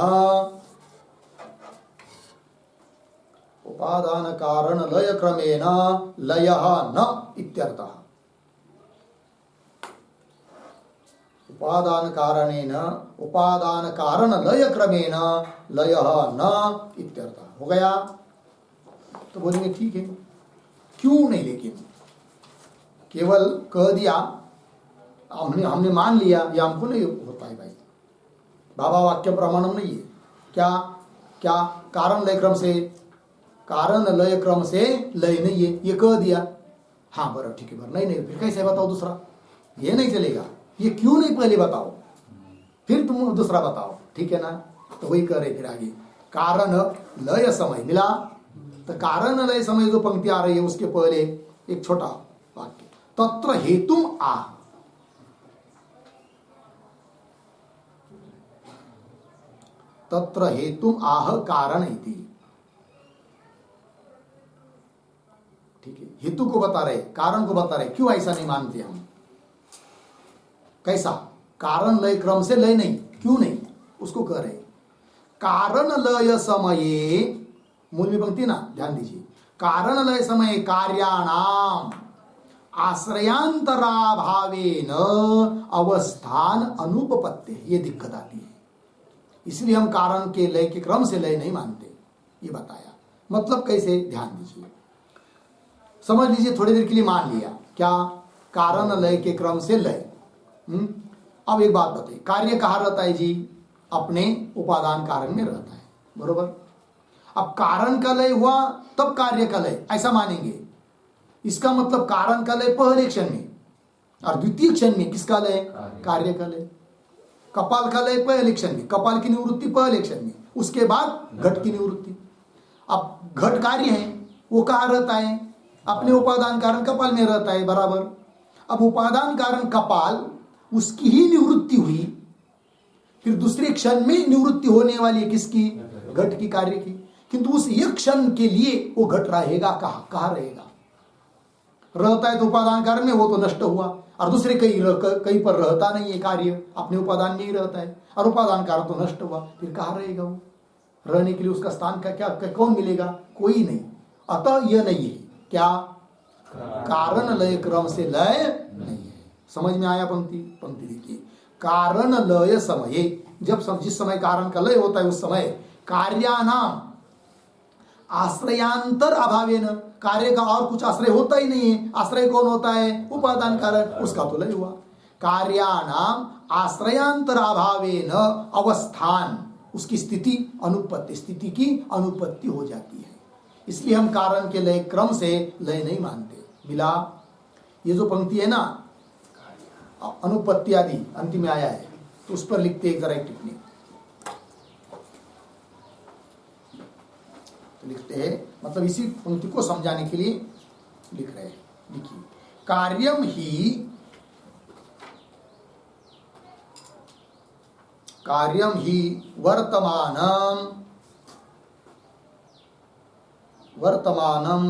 उपादान कारण लय क्रमेण लयः न इत्यर्थः। उपादान कारणेन, उपादान कारण लय क्रमेण लयः न इत्यर्थः। हो गया। तो बोलेंगे ठीक है, क्यों नहीं, लेकिन केवल कह दिया, हमने मान लिया, यह हमको नहीं होता है भाई। बाबा वाक्य प्रमाणम नहीं है। क्या क्या कारण लय क्रम से, कारण लय क्रम से लय नहीं है, ये कह दिया। हाँ बरं ठीक है, बरं नहीं, फिर कैसे बताओ दूसरा, ये नहीं चलेगा। ये क्यों नहीं पहले बताओ, फिर तुम दूसरा बताओ, ठीक है ना। तो वही कह रहे फिर आगे, कारण लय समय मिला। तो कारण लय समय जो पंक्ति आ रही है उसके पहले एक छोटा वाक्य, तत्र हेतुम आह, तत्र हेतुम आह कारण इति। ठीक है, हेतु को बता रहे, कारण को बता रहे, क्यों ऐसा नहीं मानते हम। कैसा, कारण लय क्रम से लय नहीं, क्यों नहीं, उसको कह रहे। कारण लय समये, मूल में पंक्ति ना, ध्यान दीजिए, कारण लय समय कार्याणाम आश्रयांतराभावेन अवस्थान अनुपपत्ति, ये दिक्कत आती है। इसलिए हम कारण के लय के क्रम से लय नहीं मानते, ये बताया। मतलब कैसे, ध्यान दीजिए, समझ लीजिए, थोड़ी देर के लिए मान लिया क्या, कारण लय के क्रम से लय। अब एक बात बताइए, कार्य कहाँ रहता है जी, अपने उपादान कारण में रहता है, बरोबर। अब कारण का लय हुआ तब कार्य का लय, ऐसा मानेंगे। इसका मतलब कारण का लय पहले क्षण में और द्वितीय क्षण में किसका लय? कार्य का लय। कपाल का लय पहले क्षण में, कपाल की निवृत्ति पहले क्षण में, उसके बाद घट की निवृत्ति। अब घट कार्य है, वो कहाँ रहता है? अपने उपादान कारण कपाल में रहता है, बराबर। अब उपादान कारण कपाल, उसकी ही निवृत्ति हुई, फिर दूसरे क्षण में निवृत्ति होने वाली है किसकी? घट की, कार्य की। किंतु उस एक क्षण के लिए वो घट रहेगा कहाँ रहेगा? रहता है तो उपादान कारण में, वो तो नष्ट हुआ। और दूसरे कहीं पर रहता नहीं है, कार्य अपने उपादान में ही रहता है, और उपादान कारण तो नष्ट हुआ, फिर कहाँ रहेगा वो? रहने के लिए उसका स्थान का क्या कौन मिलेगा? कोई नहीं। अतः यह नहीं है क्या? कारण लय क्रम से लय नहीं है। समझ में आया? पंक्ति देखिए, कारण लय समय, जिस समय कारण का लय होता है उस समय कार्यानाम आश्रयांतर अभावेन, कार्य का और कुछ आश्रय होता ही नहीं है। आश्रय कौन होता है? उपादान कारण, उसका तो लय हुआ। कार्यानाम आश्रयांतर अभावेन अवस्थान, उसकी स्थिति अनुपत्ति, स्थिति की अनुपत्ति हो जाती है। इसलिए हम कारण के लय क्रम से लय नहीं मानते। मिला? ये जो पंक्ति है ना, अनुपत्ति आदि अंतिम में आया है, तो उस पर लिखते एक जरा एक टिप्पणी तो लिखते हैं, मतलब इसी पंक्ति को समझाने के लिए लिख रहे हैं। देखिए, कार्यम ही वर्तमानम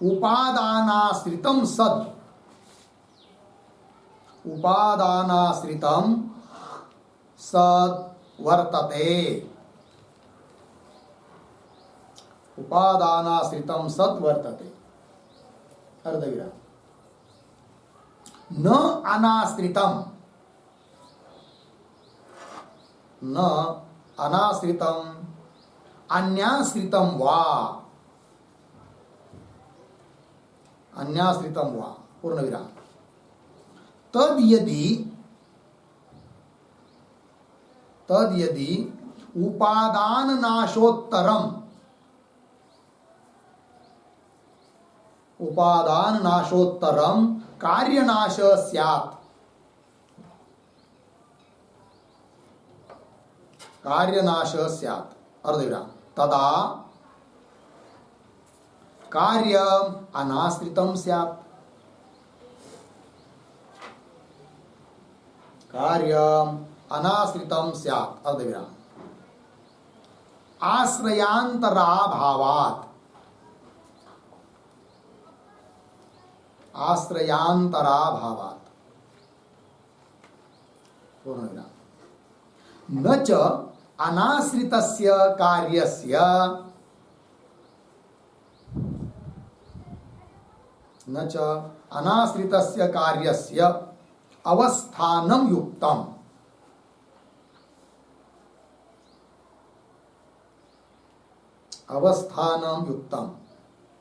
उपादानाश्रितम सद, उपादानाश्रितम सद वर्तते, उपादानाश्रितम सद वर्तते, अर्धविराम। न अनाश्रितम, न अनाश्रितम अन्याश्रितम वा, अन्याश्रितम वा, पूर्ण विराम। तद यदि उपादान नाशोत्तरम, उपादान नाशोत्तरम कार्यनाश स्यात्, कार्यनाश स्यात्, अर्धविराम। तदा कार्यम अनाश्रितम स्यात्, कार्यम अनाश्रितम स्यात्, अर्धविराम। आश्रयांतराभावात्, आश्रयांतराभावात्, पूर्ण विराम। न च अनाश्रितस्य कार्यस्य, न च अनाश्रितस्य कार्यस्य अवस्थानम युक्तम, अवस्थानम युक्तम,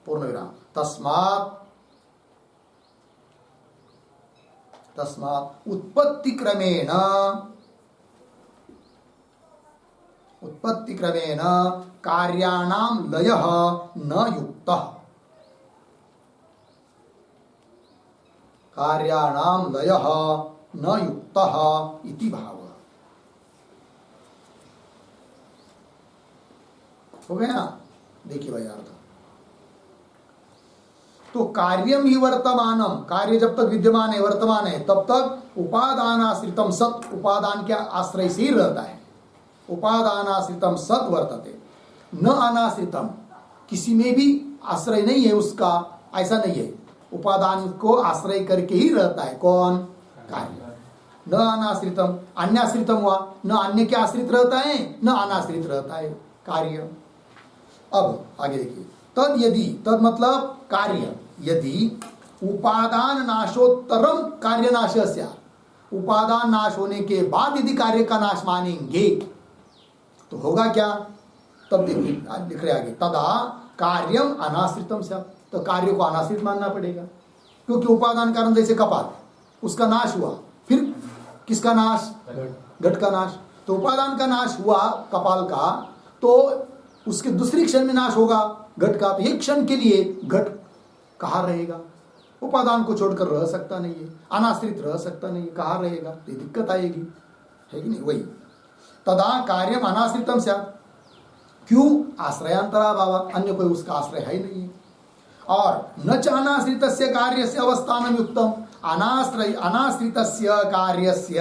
पूर्ण विराम। तस्मात् उत्पत्ति क्रमेण कार्याणां लयः न युक्तः, कार्याणां लयः न युक्तः इति भावः। हो गया? देखिए भाई अर्थ, तो कार्यम ही वर्तमानम, कार्य जब तक विद्यमान है, वर्तमान है, तब तक उपादानाश्रितम सत्, उपादान के आश्रय से ही रहता है। उपादानाश्रितम सत् वर्तते, न अनाश्रितम, किसी में भी आश्रय नहीं है उसका, ऐसा नहीं है। उपादान को आश्रय करके ही रहता है कौन? कार्य। न अनाश्रितम, अन्याश्रितम हुआ, न अन्य के आश्रित रहता है, न अनाश्रित रहता है कार्य। अब आगे देखिए, तद यदि, तद मतलब कार्य, यदि उपादान नाशोत्तरम कार्य नाश स्यात्, उपादान नाश होने के बाद यदि कार्य का नाश मानेंगे तो होगा क्या? तब देखिए लिख रहे आगे, तदा कार्यम अनाश्रितम स्यात्, तो कार्य को अनाश्रित मानना पड़ेगा, क्योंकि उपादान कारण जैसे कपाल, उसका नाश हुआ, फिर किसका नाश? घट का नाश। तो उपादान का नाश हुआ कपाल का, तो उसके दूसरी क्षण में नाश होगा घट का, तो एक क्षण के लिए घट कहाँ रहेगा? उपादान को छोड़कर रह सकता नहीं है, अनाश्रित रह सकता नहीं है, कहाँ रहेगा? तो दिक्कत आएगी, है कि नहीं? वही तदा कार्यम अनाश्रितम स्यात्, क्यों? आश्रयांतरा भाव, अन्य कोई उसका आश्रय है ही नहीं है। और न च अनाश्रितस्य कार्यस्य अवस्थानम युक्तम, अनाश्रितस्य कार्यस्य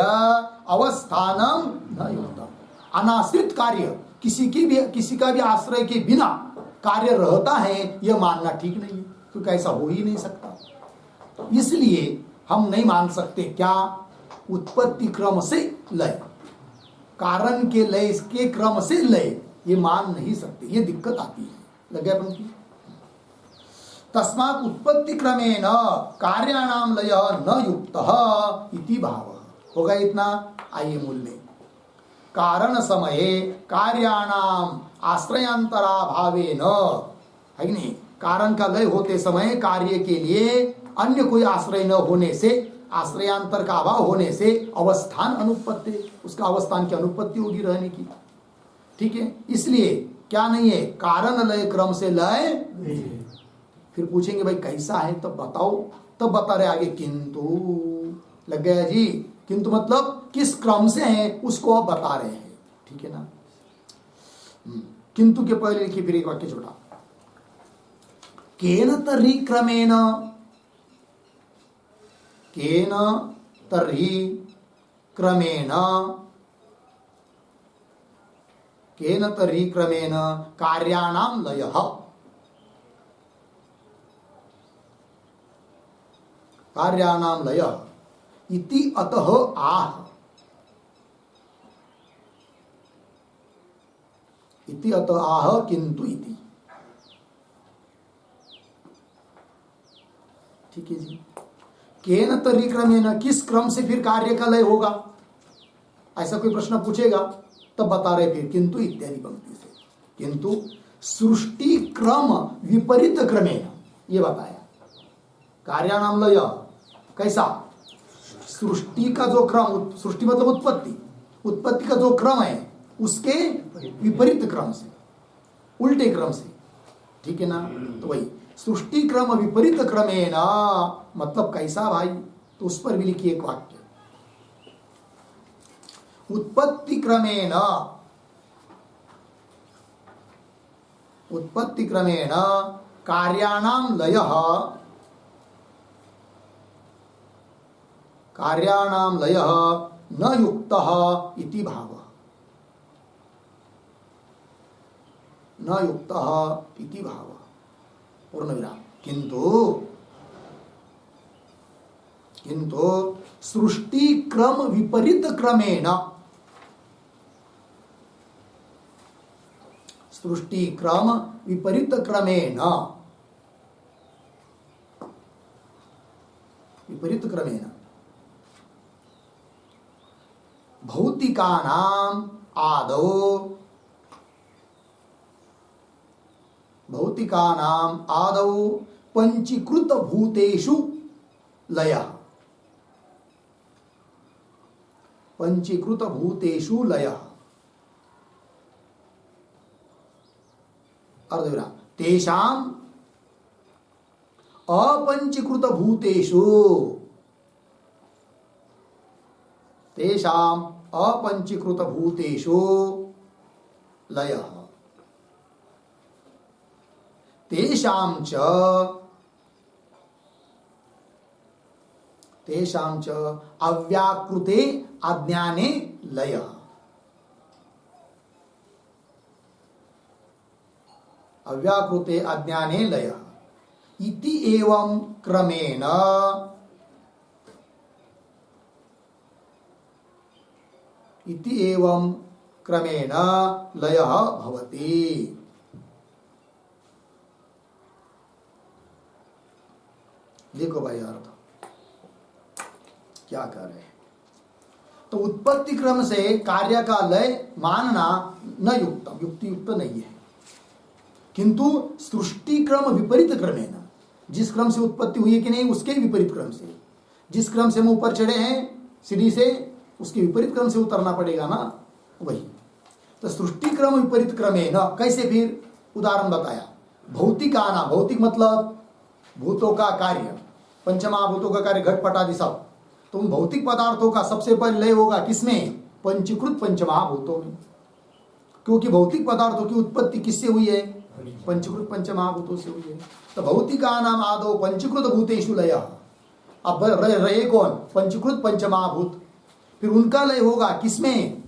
अवस्थानम न युक्तम। अनाश्रित कार्य किसी का भी आश्रय के बिना कार्य रहता है, यह मानना ठीक नहीं है, क्योंकि ऐसा हो ही नहीं सकता। इसलिए हम नहीं मान सकते क्या? उत्पत्ति क्रम से लय, कारण के लय के क्रम से लय, ये मान नहीं सकते, ये दिक्कत आती है। लग गया पंक्ति? तस्मात् उत्पत्ति क्रमेण कार्याणाम लय न युक्तः इति भाव। होगा इतना? आइए मूल में, कारण समये कार्याणाम आश्रयांतरा भावेन, है कि नहीं? कारण का लय होते समय कार्य के लिए अन्य कोई आश्रय न होने से, आश्रयांतर का अभाव होने से अवस्थान अनुपत्ति, उसका अवस्थान की अनुपत्ति होगी रहने की। ठीक है, इसलिए क्या नहीं है? कारण लय क्रम से लय। फिर पूछेंगे भाई कैसा है, तब बताओ, तब बता रहे आगे किंतु। लग गया जी? किंतु मतलब किस क्रम से है उसको अब बता रहे हैं, ठीक है ना? किंतु के पहले लिखिए फिर एक वाक्य छोटा, केन तर्हि क्रमेण, केन तर्हि क्रमेण, केन तर्हि क्रमेण कार्याणाम लयः, कार्याणाम लयः इति अतः आह, इति अतः आह किंतु इति। ठीक है जी? केन तर्हि क्रमेण, किस क्रम से फिर कार्य का लय होगा, ऐसा कोई प्रश्न पूछेगा तब बता रहे फिर किंतु इत्यादि पंक्ति से। किंतु सृष्टि क्रम विपरीत क्रमेण, ये बताया। कार्याणाम लय कैसा? सृष्टि का जो क्रम, सृष्टि मतलब उत्पत्ति, उत्पत्ति का जो क्रम है उसके विपरीत क्रम से, उल्टे क्रम से, ठीक है ना? तो वही सृष्टि क्रम विपरीत क्रमेण, मतलब कैसा भाई? तो उस पर भी लिखिए एक वाक्य, उत्पत्ति क्रमेण, उत्पत्ति क्रमेण कार्याणाम लयः, कार्याणाम लयः न युक्तः इति भावः, न युक्तः इति भावः। पूर्ण विराम। किंतु किंतु सृष्टि क्रम विपरीत क्रमेण, सृष्टि क्रम विपरीत क्रमेण, विपरीत क्रमेण भौतिकानाम आदौ, भौतिकानाम आदौ पंचीकृत भूतेषु लयः, पंचीकृत भूतेषु लयः, अर्धविराम, तेषाम अपंचीकृत भूतेषु, तेषाम अपंचीकृत भूतेषु लयः, तेषां च अव्याकृते अज्ञाने लयः, अव्याकृते अज्ञाने लयः इति एवं क्रमेण, इति एवं क्रमेण लयः भवति। देखो भाई अर्थ क्या कर रहे हैं। तो उत्पत्ति क्रम से कार्य का लय मानना न युक्तम, युक्ति युक्त नहीं है। किंतु सृष्टि क्रम विपरीत क्रमेण, जिस क्रम से उत्पत्ति हुई है कि नहीं उसके विपरीत क्रम से, जिस क्रम से हम ऊपर चढ़े हैं सीढ़ी से उसके विपरीत क्रम से उतरना पड़ेगा ना, वही। तो सृष्टि क्रम विपरीत क्रमे न, कैसे फिर उदाहरण बताया। भौतिक आना, भौतिक मतलब भूतों का कार्य, पंचमहाभूतों का कार्य घट पट आदि सब, तो उन भौतिक पदार्थों का सबसे पहले लय होगा किसमें? पंचीकृत पंचमहाभूतों में, क्योंकि भौतिक पदार्थों की उत्पत्ति किससे हुई है? पंचीकृत पंचमहाभूतों से हुई है। तो भौतिका नाम आदो पंचीकृत भूतेषु लय। अब रहे कौन? पंचीकृत पंचमहाभूत, फिर उनका लय होगा किसमें?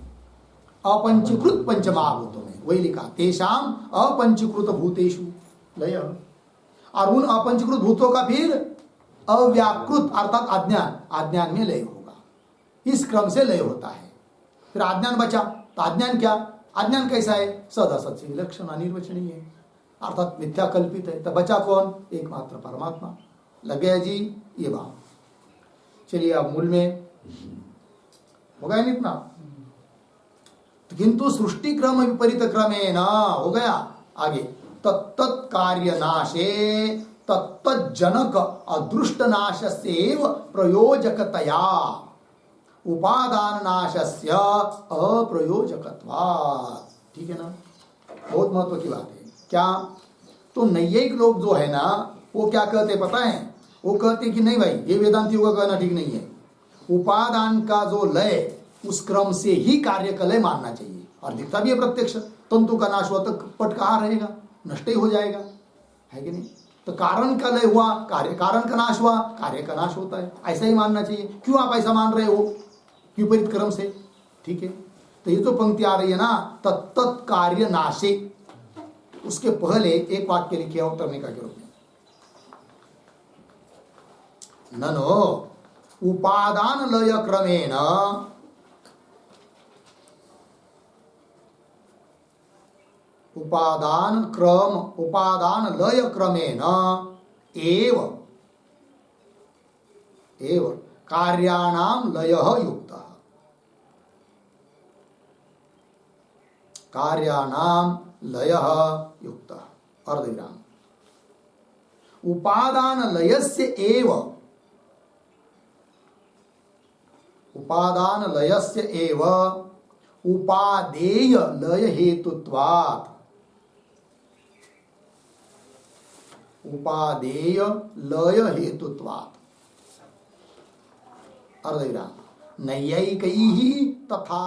अपंचीकृत पंचमहाभूतों में। वही लिखा तेषाम अपंचीकृत भूतेषु लय। और उन अपंचीकृत भूतों का फिर अव्याकृत अर्थात अज्ञान, अज्ञान में लय होगा। इस क्रम से लय होता है। फिर अज्ञान बचा, तो अज्ञान क्या? अज्ञान कैसा है? सद असत से विलक्षण अनिर्वचनीय है, अर्थात मिथ्या कल्पित है। तो बचा कौन? एकमात्र परमात्मा। लग गया जी ये बात। चलिए अब मूल में हो गया नहीं इतना, किंतु सृष्टि क्रम विपरीत क्रमे न हो गया। आगे तत्त कार्य नाशे तत्त जनक अदृष्ट नाशस्यैव प्रयोजकतया उपादान नाशस्य अप्रयोजकत्वात्। ठीक है ना, बहुत महत्व की बात है। क्या? तो नैयिक लोग जो है ना, वो क्या कहते पता है? वो कहते कि नहीं भाई, ये वेदांतियों का कहना ठीक नहीं है। उपादान का जो लय उस क्रम से ही कार्य का लय मानना चाहिए। और दिखता भी है प्रत्यक्ष, तंतु का नाश हुआ तो पट कहाँ रहेगा? नष्ट ही हो जाएगा, है कि नहीं? तो कारण का लय हुआ, कार्य कारण का नाश हुआ, कार्य का नाश होता है, ऐसा ही मानना चाहिए। क्यों आप ऐसा मान रहे हो? विपरीत क्रम से। ठीक है, तो ये तो पंक्ति आ रही है ना, तत्त कार्य नाशे, उसके पहले एक वाक्य लिखे अवतरणिका के रूप में, ननो उपादान लय क्रमेण उपादान लय क्रमेण एव कार्याणाम लयः युक्तः। कार्याणाम लयः युक्तः अर्धविराम। उपादान लयस्य एव उपादेय लय हेतुत्वात्। उपादेय लय हेतुत्वात् अर्धविराम। नैयायिकैः तथा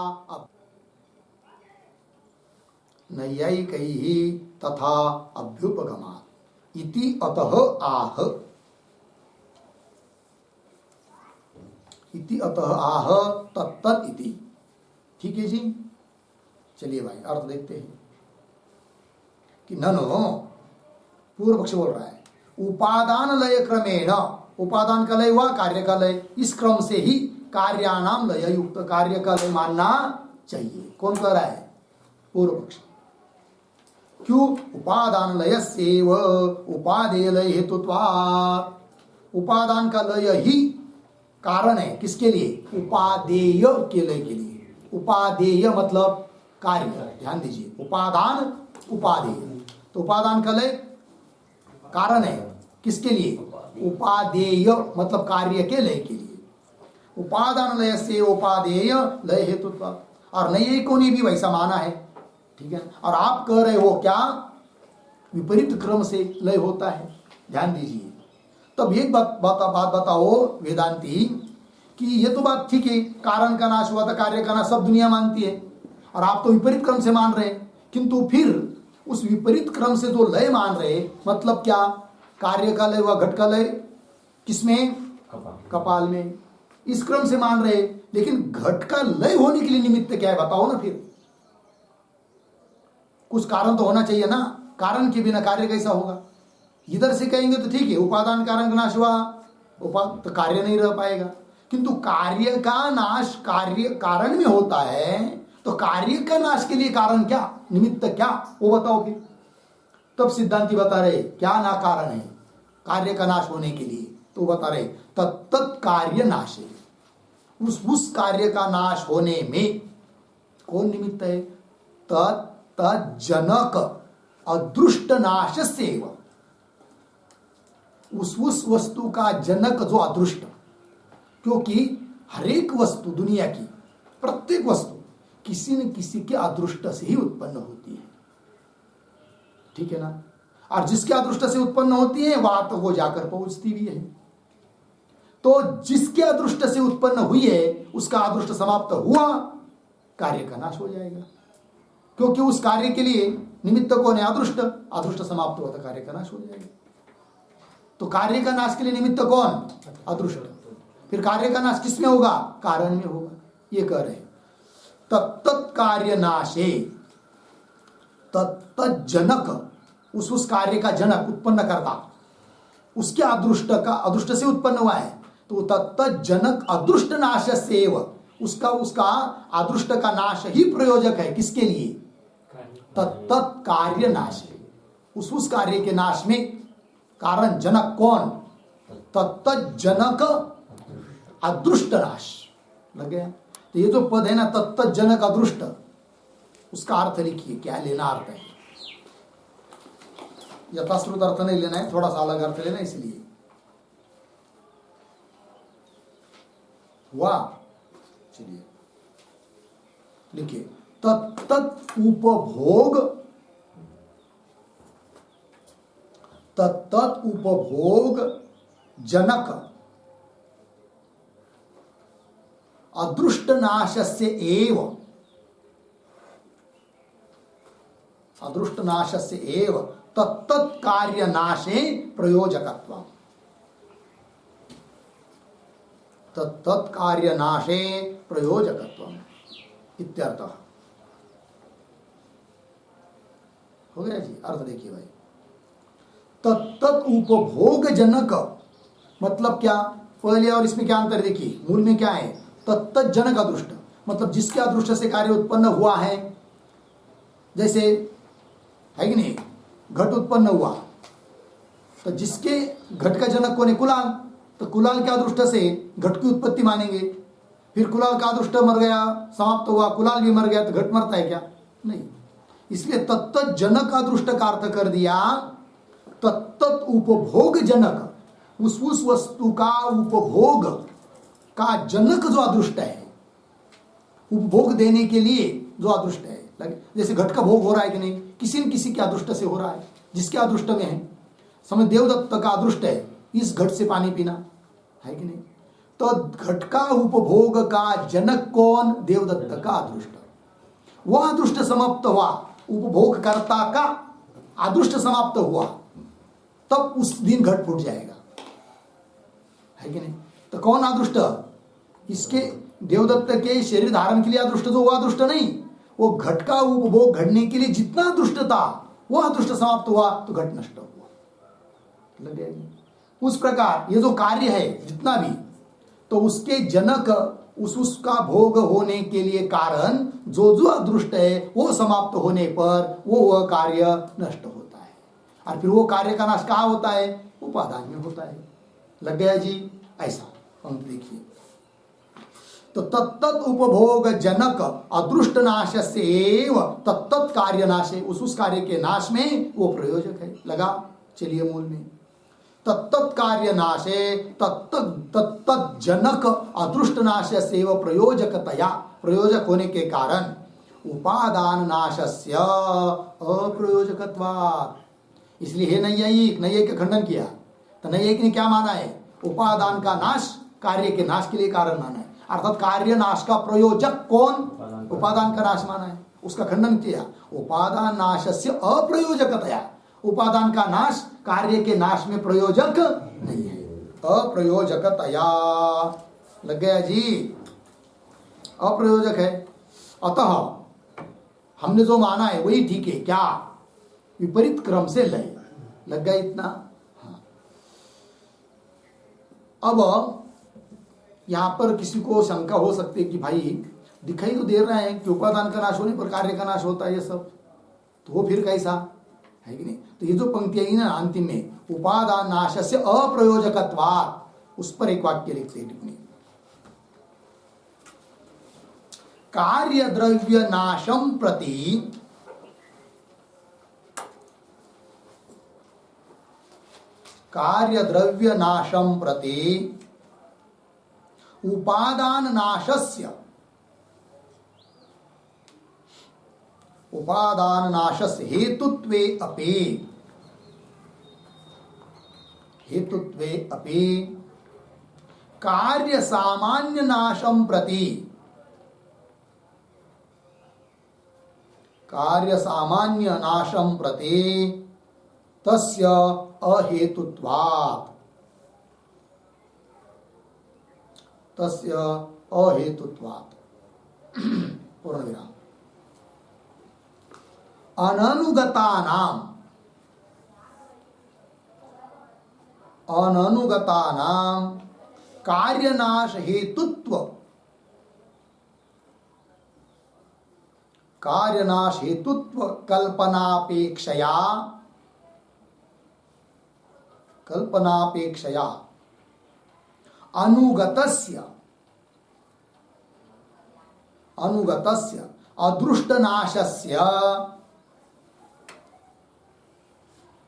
अभ्युपगमात् इति अतः आह तत्तत् इति। ठीक है जी। चलिए भाई अर्थ देखते हैं कि ननो, पूर्व पक्ष बोल रहा है, उपादान लय क्रमेण, उपादान का लय हुआ, कार्य का लय, इस क्रम से ही कार्याणाम लय युक्त, कार्य का लय मानना चाहिए। कौन कह रहा है? पूर्व पक्ष। क्यों? उपादान लयस्यैव उपादेय लय हेतुत्वात्। उपादान का लय ही कारण है, किसके लिए? उपादेय के लय के लिए। उपादेय मतलब कार्य, ध्यान दीजिए, उपादान उपादेय, तो उपादान का लय कारण है, किसके लिए? उपादेय मतलब कार्य के लय के लिए। उपादान लय से उपादेय लय हेतुत्वात्। और नैयायिकों ने भी वैसा माना है। ठीक है, और आप कह रहे हो क्या? विपरीत क्रम से लय होता है। ध्यान दीजिए। तब एक बात बताओ वेदांती कि ये तो बात ठीक है, कारण का नाश हुआ था, कार्य का नाश सब दुनिया मानती है, और आप तो विपरीत क्रम से मान रहे हैं। किंतु फिर उस विपरीत क्रम से जो लय मान रहे, मतलब क्या? कार्य का लय हुआ, घट का लय किसमें? कपाल में। इस क्रम से मान रहे, लेकिन घट का लय होने के लिए निमित्त क्या है बताओ ना। फिर कुछ कारण तो होना चाहिए ना, कारण के बिना कार्य कैसा होगा? इधर से कहेंगे तो ठीक है, उपादान कारण का नाश हुआ, तो कार्य नहीं रह पाएगा। किंतु कार्य का नाश कार्य कारण में होता है, तो कार्य का नाश के लिए कारण क्या, निमित्त क्या, वो बताओ फिर। तब सिद्धांती बता रहे क्या ना कारण है कार्य का नाश होने के लिए, तो बता रहे तत्त कार्य नाश है। उस कार्य का नाश होने में कौन निमित्त है? तज्जनक अदृष्ट नाश से, उस वस्तु का जनक जो अदृष्ट, क्योंकि हर एक वस्तु दुनिया की, प्रत्येक वस्तु किसी न किसी के अदृष्ट से ही उत्पन्न होती है, ठीक है ना। और जिसके अदृष्ट से उत्पन्न होती है वहां तो वो जाकर पहुंचती भी है। तो जिसके अदृष्ट से उत्पन्न हुई है उसका अदृष्ट समाप्त हुआ, कार्य का नाश हो जाएगा, क्योंकि उस कार्य के लिए निमित्त कौन है? अदृष्ट। अदृष्ट समाप्त हुआ तो कार्य का नाश हो जाएगा। तो कार्य का नाश के लिए निमित्त कौन? अदृष्ट। फिर कार्य का नाश किसमें होगा? कारण में होगा। ये कह रहे तत्त कार्य नाशे, तत्त जनक, उस कार्य का जनक, उत्पन्न करता, उसके अदृष्ट का, अदृष्ट से उत्पन्न हुआ है, तो तत्त जनक अदृष्ट नाश सेव, उसका अदृष्ट का नाश ही प्रयोजक है। किसके लिए? तत्त कार्य नाश, उस कार्य के नाश में कारण जनक कौन? तत्त जनक अदृष्ट नाश। लग गया? तो ये जो पद है ना, तत्त जनक अदृष्ट, उसका अर्थ लिखिए, क्या लेना अर्थ है। यथाश्रुत अर्थ नहीं लेना है, थोड़ा सा अलग अर्थ लेना, इसलिए वाह। चलिए लिखिए, तत्त उपभोग, तत्त उपभोग जनक अदृष्ट नाशस्य एव, अदृष्ट नाशस्य एव तत्त कार्य नाशे प्रयोजकत्व, तत्त कार्य नाशे प्रयोजकत्व इत्यर्थः। हो गया जी? अर्थ देखिए भाई, तत्त उपभोग जनक मतलब क्या? पहले और इसमें क्या अंतर देखिए, मूल में क्या है? तत्त जनक अदृष्ट, मतलब जिसके अदृष्ट से कार्य उत्पन्न हुआ है। जैसे है कि नहीं, घट उत्पन्न हुआ, तो जिसके घट का जनक कौन है? कुलाल। तो कुलाल के अदृष्ट से घट की उत्पत्ति मानेंगे। फिर कुलाल का अदृष्ट मर गया, समाप्त हुआ, कुलाल भी मर गया, तो घट मरता है क्या? नहीं। इसलिए तत्त जनक अदृष्ट का अर्थ कर दिया तत्त उपभोग जनक, उस वस्तु का उपभोग का जनक जो अदृष्ट है, उपभोग देने के लिए जो अदृष्ट है। जैसे घट का भोग हो रहा है कि नहीं, किसी न किसी के अदृष्ट से हो रहा है, जिसके अदृष्ट में है। समझ, देवदत्त का अदृष्ट है इस घट से पानी पीना, है कि नहीं? तो घट का उपभोग का जनक कौन? देवदत्त का अदृष्ट। वह अदृष्ट समाप्त हुआ, उपभोगकर्ता का अदृष्ट समाप्त हुआ, तब उस दिन घट फूट जाएगा, है कि नहीं? तो कौन अदृष्ट? इसके देवदत्त के शरीर धारण के लिए अदृष्ट, जो वह अदृष्ट नहीं, वो घट का उपभोग घटने के लिए जितना अदृष्ट था वह अदृष्ट समाप्त हुआ तो घट नष्ट हुआ। लग गया? उस प्रकार ये जो कार्य है जितना भी, तो उसके जनक, उसका भोग होने के लिए कारण जो जो अदृष्ट है वो समाप्त होने पर वह कार्य नष्ट होता है। और फिर वो कार्य का नाश कहाँ होता है? उपादान में होता है। लग गया जी? ऐसा पंक्ति देखिए, तो तत्त उपभोग जनक अदृष्ट नाश से एव तत्त कार्य नाशे, उस कार्य के नाश में वो प्रयोजक है। लगा? चलिए मूल में, तत्त कार्य नाशे तत्त जनक अदृष्ट नाश से प्रयोजकतया, प्रयोजक होने के कारण उपादान नाशस्य अप्रयोजकत्वात्। इसलिए हे नैयायिक, नैयायिक का खंडन किया। तो नैयायिक ने क्या माना है? उपादान का नाश कार्य के नाश के लिए कारण माना है, अर्थात कार्य नाश का प्रयोजक कौन? उपादान का नाश माना है, उसका खंडन किया। उपादान नाशस्य अप्रयोजकतया, उपादान का नाश कार्य के नाश में प्रयोजक नहीं है, अप्रयोजकतया। लग गया जी? अप्रयोजक है। अतः हमने जो माना है वही ठीक है। क्या? विपरीत क्रम से लय। लग गया इतना? हाँ। अब यहां पर किसी को शंका हो सकती है कि भाई दिखाई तो दे रहा है कि उपादान का नाश होने पर कार्य का नाश होता है, ये सब तो वो फिर कैसा है कि नहीं? तो ये जो पंक्ति आई ना अंतिम में, उपादान नाश से अप्रयोजकत्वात्, उस पर एक वाक्य लिखते हैं टिप्पणी, कार्य द्रव्य नाशम प्रति कार्य द्रव्य नाशम प्रति उपादान नाशस्य उपादान नाशस्य हेतुत्वे अपि कार्य सामान्य नाशं प्रति तस्य अहेतुत्वात् पूर्ण विराम। अननुगतानां कार्यनाश हेतुत्व कल्पनापेक्षया अनुगतस्य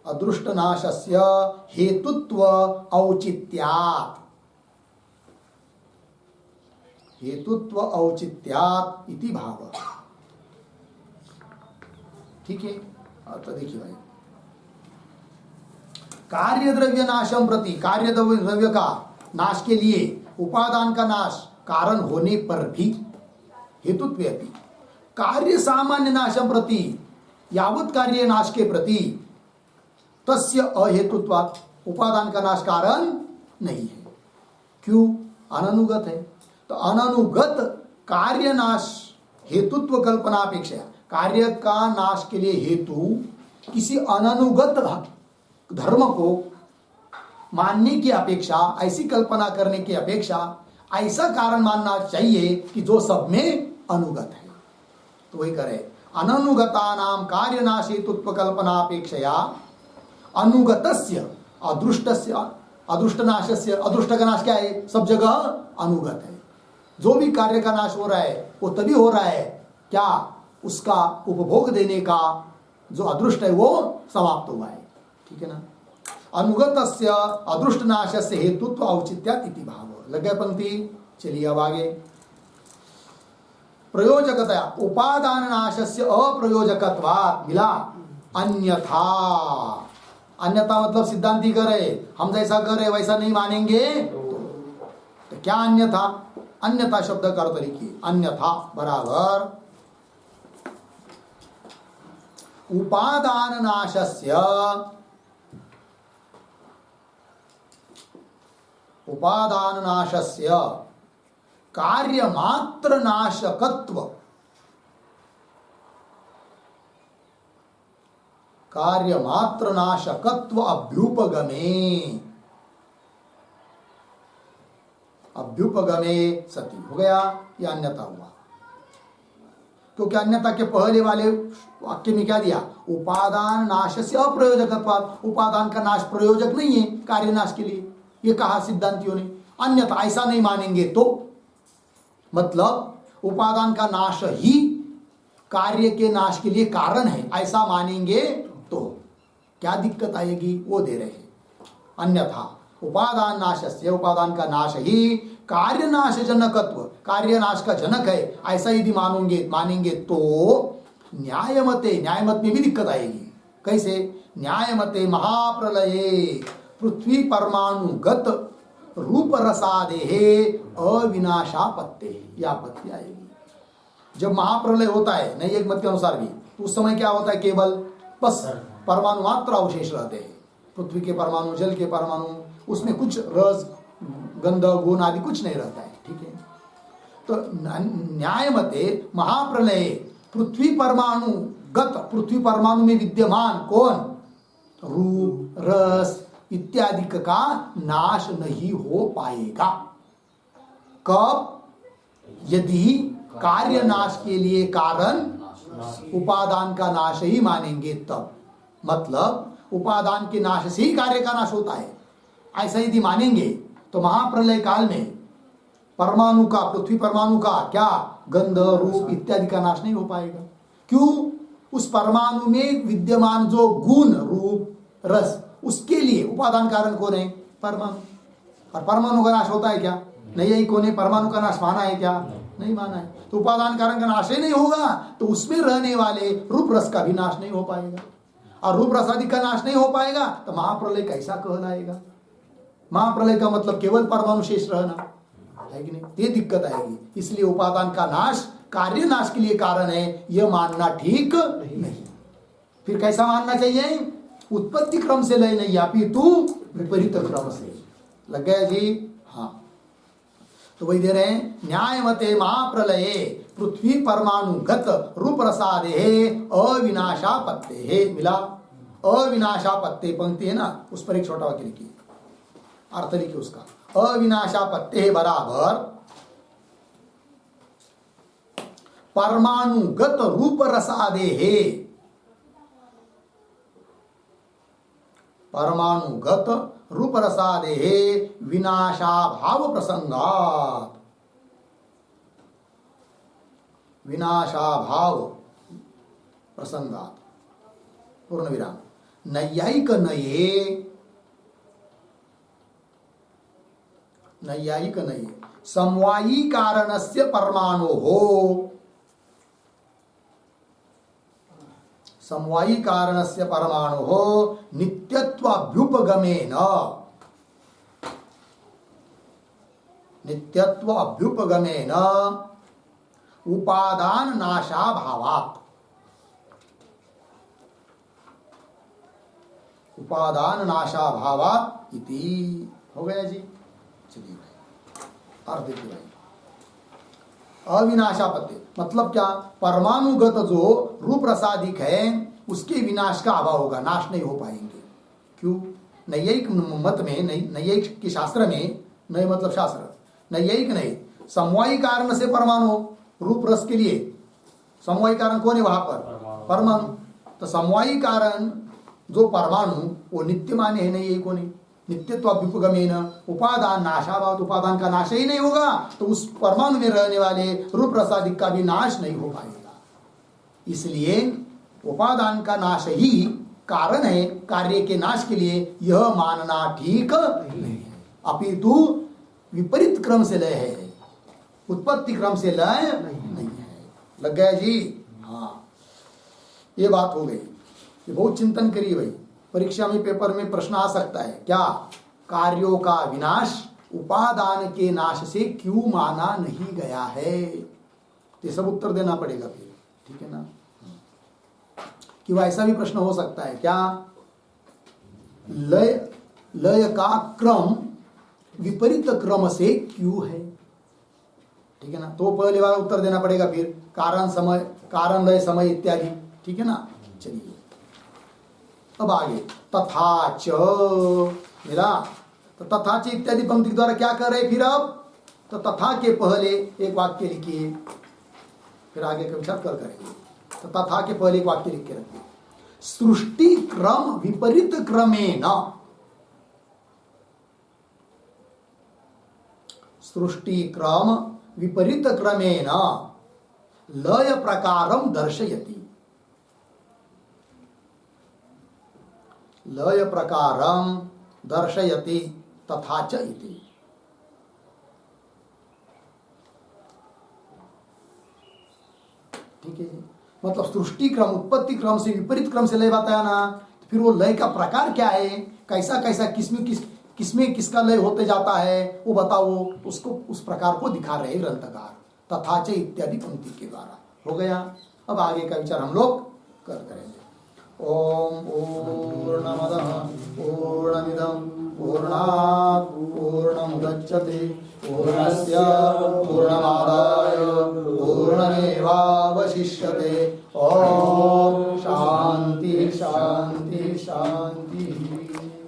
अदृष्टनाशस्य हेतुत्व औचित्यात् इति भाव। ठीक है, तो देखिए भाई, कार्य द्रव्य नाशम प्रति, कार्य द्रव्य का नाश के लिए उपादान का नाश कारण होने पर भी हेतुत्व अपि कार्य सामान्य नाशम प्रति, यावत कार्य नाश के प्रति तस्य अहेतुत्वात्, उपादान का नाश कारण नहीं है। क्यों? अननुगत है। तो अननुगत कार्य नाश हेतुत्व कल्पनापेक्षा, कार्य का नाश के लिए हेतु किसी अननुगत धर्म को मानने की अपेक्षा, ऐसी कल्पना करने की अपेक्षा ऐसा कारण मानना चाहिए कि जो सब में अनुगत है। तो वही करे, अननुगतानां कार्यनाश हेतुत्व कल्पनापेक्षया अनुगतस्य अदृष्टनाशस्य, अदृष्ट का नाश क्या है? सब जगह अनुगत है। जो भी कार्य का नाश हो रहा है वो तभी हो रहा है क्या? उसका उपभोग देने का जो अदृष्ट है वो समाप्त हुआ है। ठीक है ना? अनुगतस्य अदृष्टनाशस्य हेतुत्व औचित्यात् इति भाव। लग गया पंक्ति? चलिए अब आगे। प्रयोजकतया उपादान नाशस्य अप्रयोजकत्वात् मिला अन्यथा। अन्यथा मतलब सिद्धांति करे हम जैसा करे वैसा नहीं मानेंगे तो क्या अन्यथा? अन्यथा शब्द का अर्थ लिखिए, अन्यथा बराबर उपादान नाशस्य कार्यमात्र नाशकत्व अभ्युपगमे सती। हो गया, यह अन्यथा हुआ। क्योंकि अन्यथा के पहले वाले वाक्य में क्या दिया? उपादान नाशस्य अप्रयोजकत्वात्, उपादान का नाश प्रयोजक नहीं है कार्य नाश के लिए, ये कहा सिद्धांतियों ने। अन्यथा ऐसा नहीं मानेंगे तो मतलब उपादान का नाश ही कार्य के नाश के लिए कारण है, ऐसा मानेंगे तो क्या दिक्कत आएगी? वो दे रहे हैं। अन्यथा उपादान नाशस्य, उपादान का नाश ही कार्य नाश जनकत्व, कार्य नाश का जनक है, ऐसा यदि मानेंगे तो न्यायमते, न्यायमत में भी दिक्कत आएगी। कैसे? न्यायमते महाप्रलये पृथ्वी परमाणुगत रूप रसादेहे अविनाशापत्ते, यह आपत्ति आएगी। जब महाप्रलय होता है नई एक मत के अनुसार भी, तो उस समय क्या होता है? केवल बस परमाणु मात्र अवशेष रहते हैं। पृथ्वी के परमाणु, जल के परमाणु, उसमें कुछ रस गंध गुण आदि कुछ नहीं रहता है। ठीक है? तो न्यायमते महाप्रलय पृथ्वी परमाणु गत, पृथ्वी परमाणु में विद्यमान कौन? रूप रस इत्यादि का नाश नहीं हो पाएगा। कब? यदि कार्य नाश के लिए कारण उपादान का नाश ही मानेंगे तब। मतलब उपादान के नाश से ही कार्य का नाश होता है, ऐसा यदि मानेंगे तो महाप्रलय काल में परमाणु का, पृथ्वी परमाणु का क्या गंध रूप इत्यादि का नाश नहीं हो पाएगा। क्यों? उस परमाणु में विद्यमान जो गुण रूप रस, उसके लिए उपादान कारण कौन है? परमाणु। और परमाणु का नाश होता है क्या? नहीं, यही कौन है? परमाणु का नाश माना है क्या? नहीं माना है। तो उपादान कारण का नाश ही नहीं होगा तो उसमें रहने वाले रूप रस का भी नाश नहीं हो पाएगा, और रूप रस आदि का नाश नहीं हो पाएगा तो महाप्रलय कैसा कहलाएगा? महाप्रलय का मतलब केवल परमाणु शेष रहना है कि नहीं, ये दिक्कत आएगी। इसलिए उपादान का नाश कार्य नाश के लिए कारण है, यह मानना ठीक नहीं। फिर कैसा मानना चाहिए? उत्पत्ति क्रम से लय नहीं अपितु विपरीत क्रम से। लग गया जी? हाँ, तो वही दे रहे हैं, न्याय मते महाप्रलये पृथ्वी परमाणुगत रूप रसादे अविनाशापत्ते। मिला? अविनाशापत्ते पंक्ति है ना, उस पर एक छोटा वाक्य लिखिए, अर्थ लिखिए उसका। अविनाशापत्ते बराबर परमाणुगत रूप रसादे, परमाणुगत रूप रसादे विनाशाभाव प्रसंगात, विनाशाभाव प्रसंगात पूर्ण विराम। नैयायिक नये, नैयायिक नये समवायी कारणस्य परमाणु हो, समवायी कारणस्य परमाणु हो नित्यत्वाभ्युपगमेन, नित्यत्वाभ्युपगमेन उपादान नाशाभावात्, उपादान नाशाभावात् इति। हो गया जी? चलिए भाई अर्थ देखिए भाई। अविनाशापत्ति मतलब क्या? परमाणुगत जो रूप रसादिक है उसके विनाश का अभाव होगा, नाश नहीं हो पाएंगे। क्यों? नैयायिक मत में, नैयायिक के शास्त्र में, नए मतलब शास्त्र, नैयायिक नहीं, समवायी कारण से परमाणु रूप रस के लिए समवायी कारण कौन है वहां पर? परमाणु। तो समवायी कारण जो परमाणु वो नित्य माने है नहीं, को नहीं, नित्यत्वाभ्युपगमेन उपादान नाशाभाव, उपादान का नाश ही नहीं होगा तो उस परमाणु में रहने वाले रूप रसादिक का भी नाश नहीं हो पाएगा। इसलिए उपादान का नाश ही कारण है कार्य के नाश के लिए, यह मानना ठीक नहीं है। अपितु विपरीत क्रम से लय है, उत्पत्ति क्रम से लय नहीं है। लग गया जी? हाँ, ये बात हो गई। ये बहुत चिंतन करिए भाई, परीक्षा में पेपर में प्रश्न आ सकता है। क्या? कार्यों का विनाश उपादान के नाश से क्यों माना नहीं गया है? ये सब उत्तर देना पड़ेगा फिर, ठीक है ना? क्यों ऐसा भी प्रश्न हो सकता है क्या? लय का क्रम विपरीत क्रम से क्यों है? ठीक है ना? तो पहले वाला उत्तर देना पड़ेगा फिर, कारण समय, कारण लय समय इत्यादि, ठीक है ना? चलिए अब आगे, तथा च मिला? तो तथा च इत्यादि पंक्ति द्वारा क्या कर रहे फिर? अब तो तथा के पहले एक वाक्य लिखिए, फिर आगे का विचार कर करेंगे। तो तथा के पहले एक वाक्य लिख के रखिए, सृष्टि क्रम विपरीत क्रमेण, सृष्टि क्रम विपरीत क्रमेण लय प्रकारम दर्शयति, लय प्रकारम दर्शयति तथा च इति। ठीक है जी? मतलब सृष्टि क्रम उत्पत्ति क्रम से विपरीत क्रम से लय बताया ना, तो फिर वो लय का प्रकार क्या है, कैसा कैसा किसमें किसका लय होते जाता है वो बताओ, उसको उस प्रकार को दिखा रहे ग्रंथकार तथा च इत्यादि पंक्ति के द्वारा। हो गया? अब आगे का विचार हम लोग करेंगे। ओम पूर्णमदः पूर्णमिदं पूर्णात् पूर्णमुदच्यते पूर्णस्य पूर्णमादाय पूर्णमेवावशिष्यते। ओम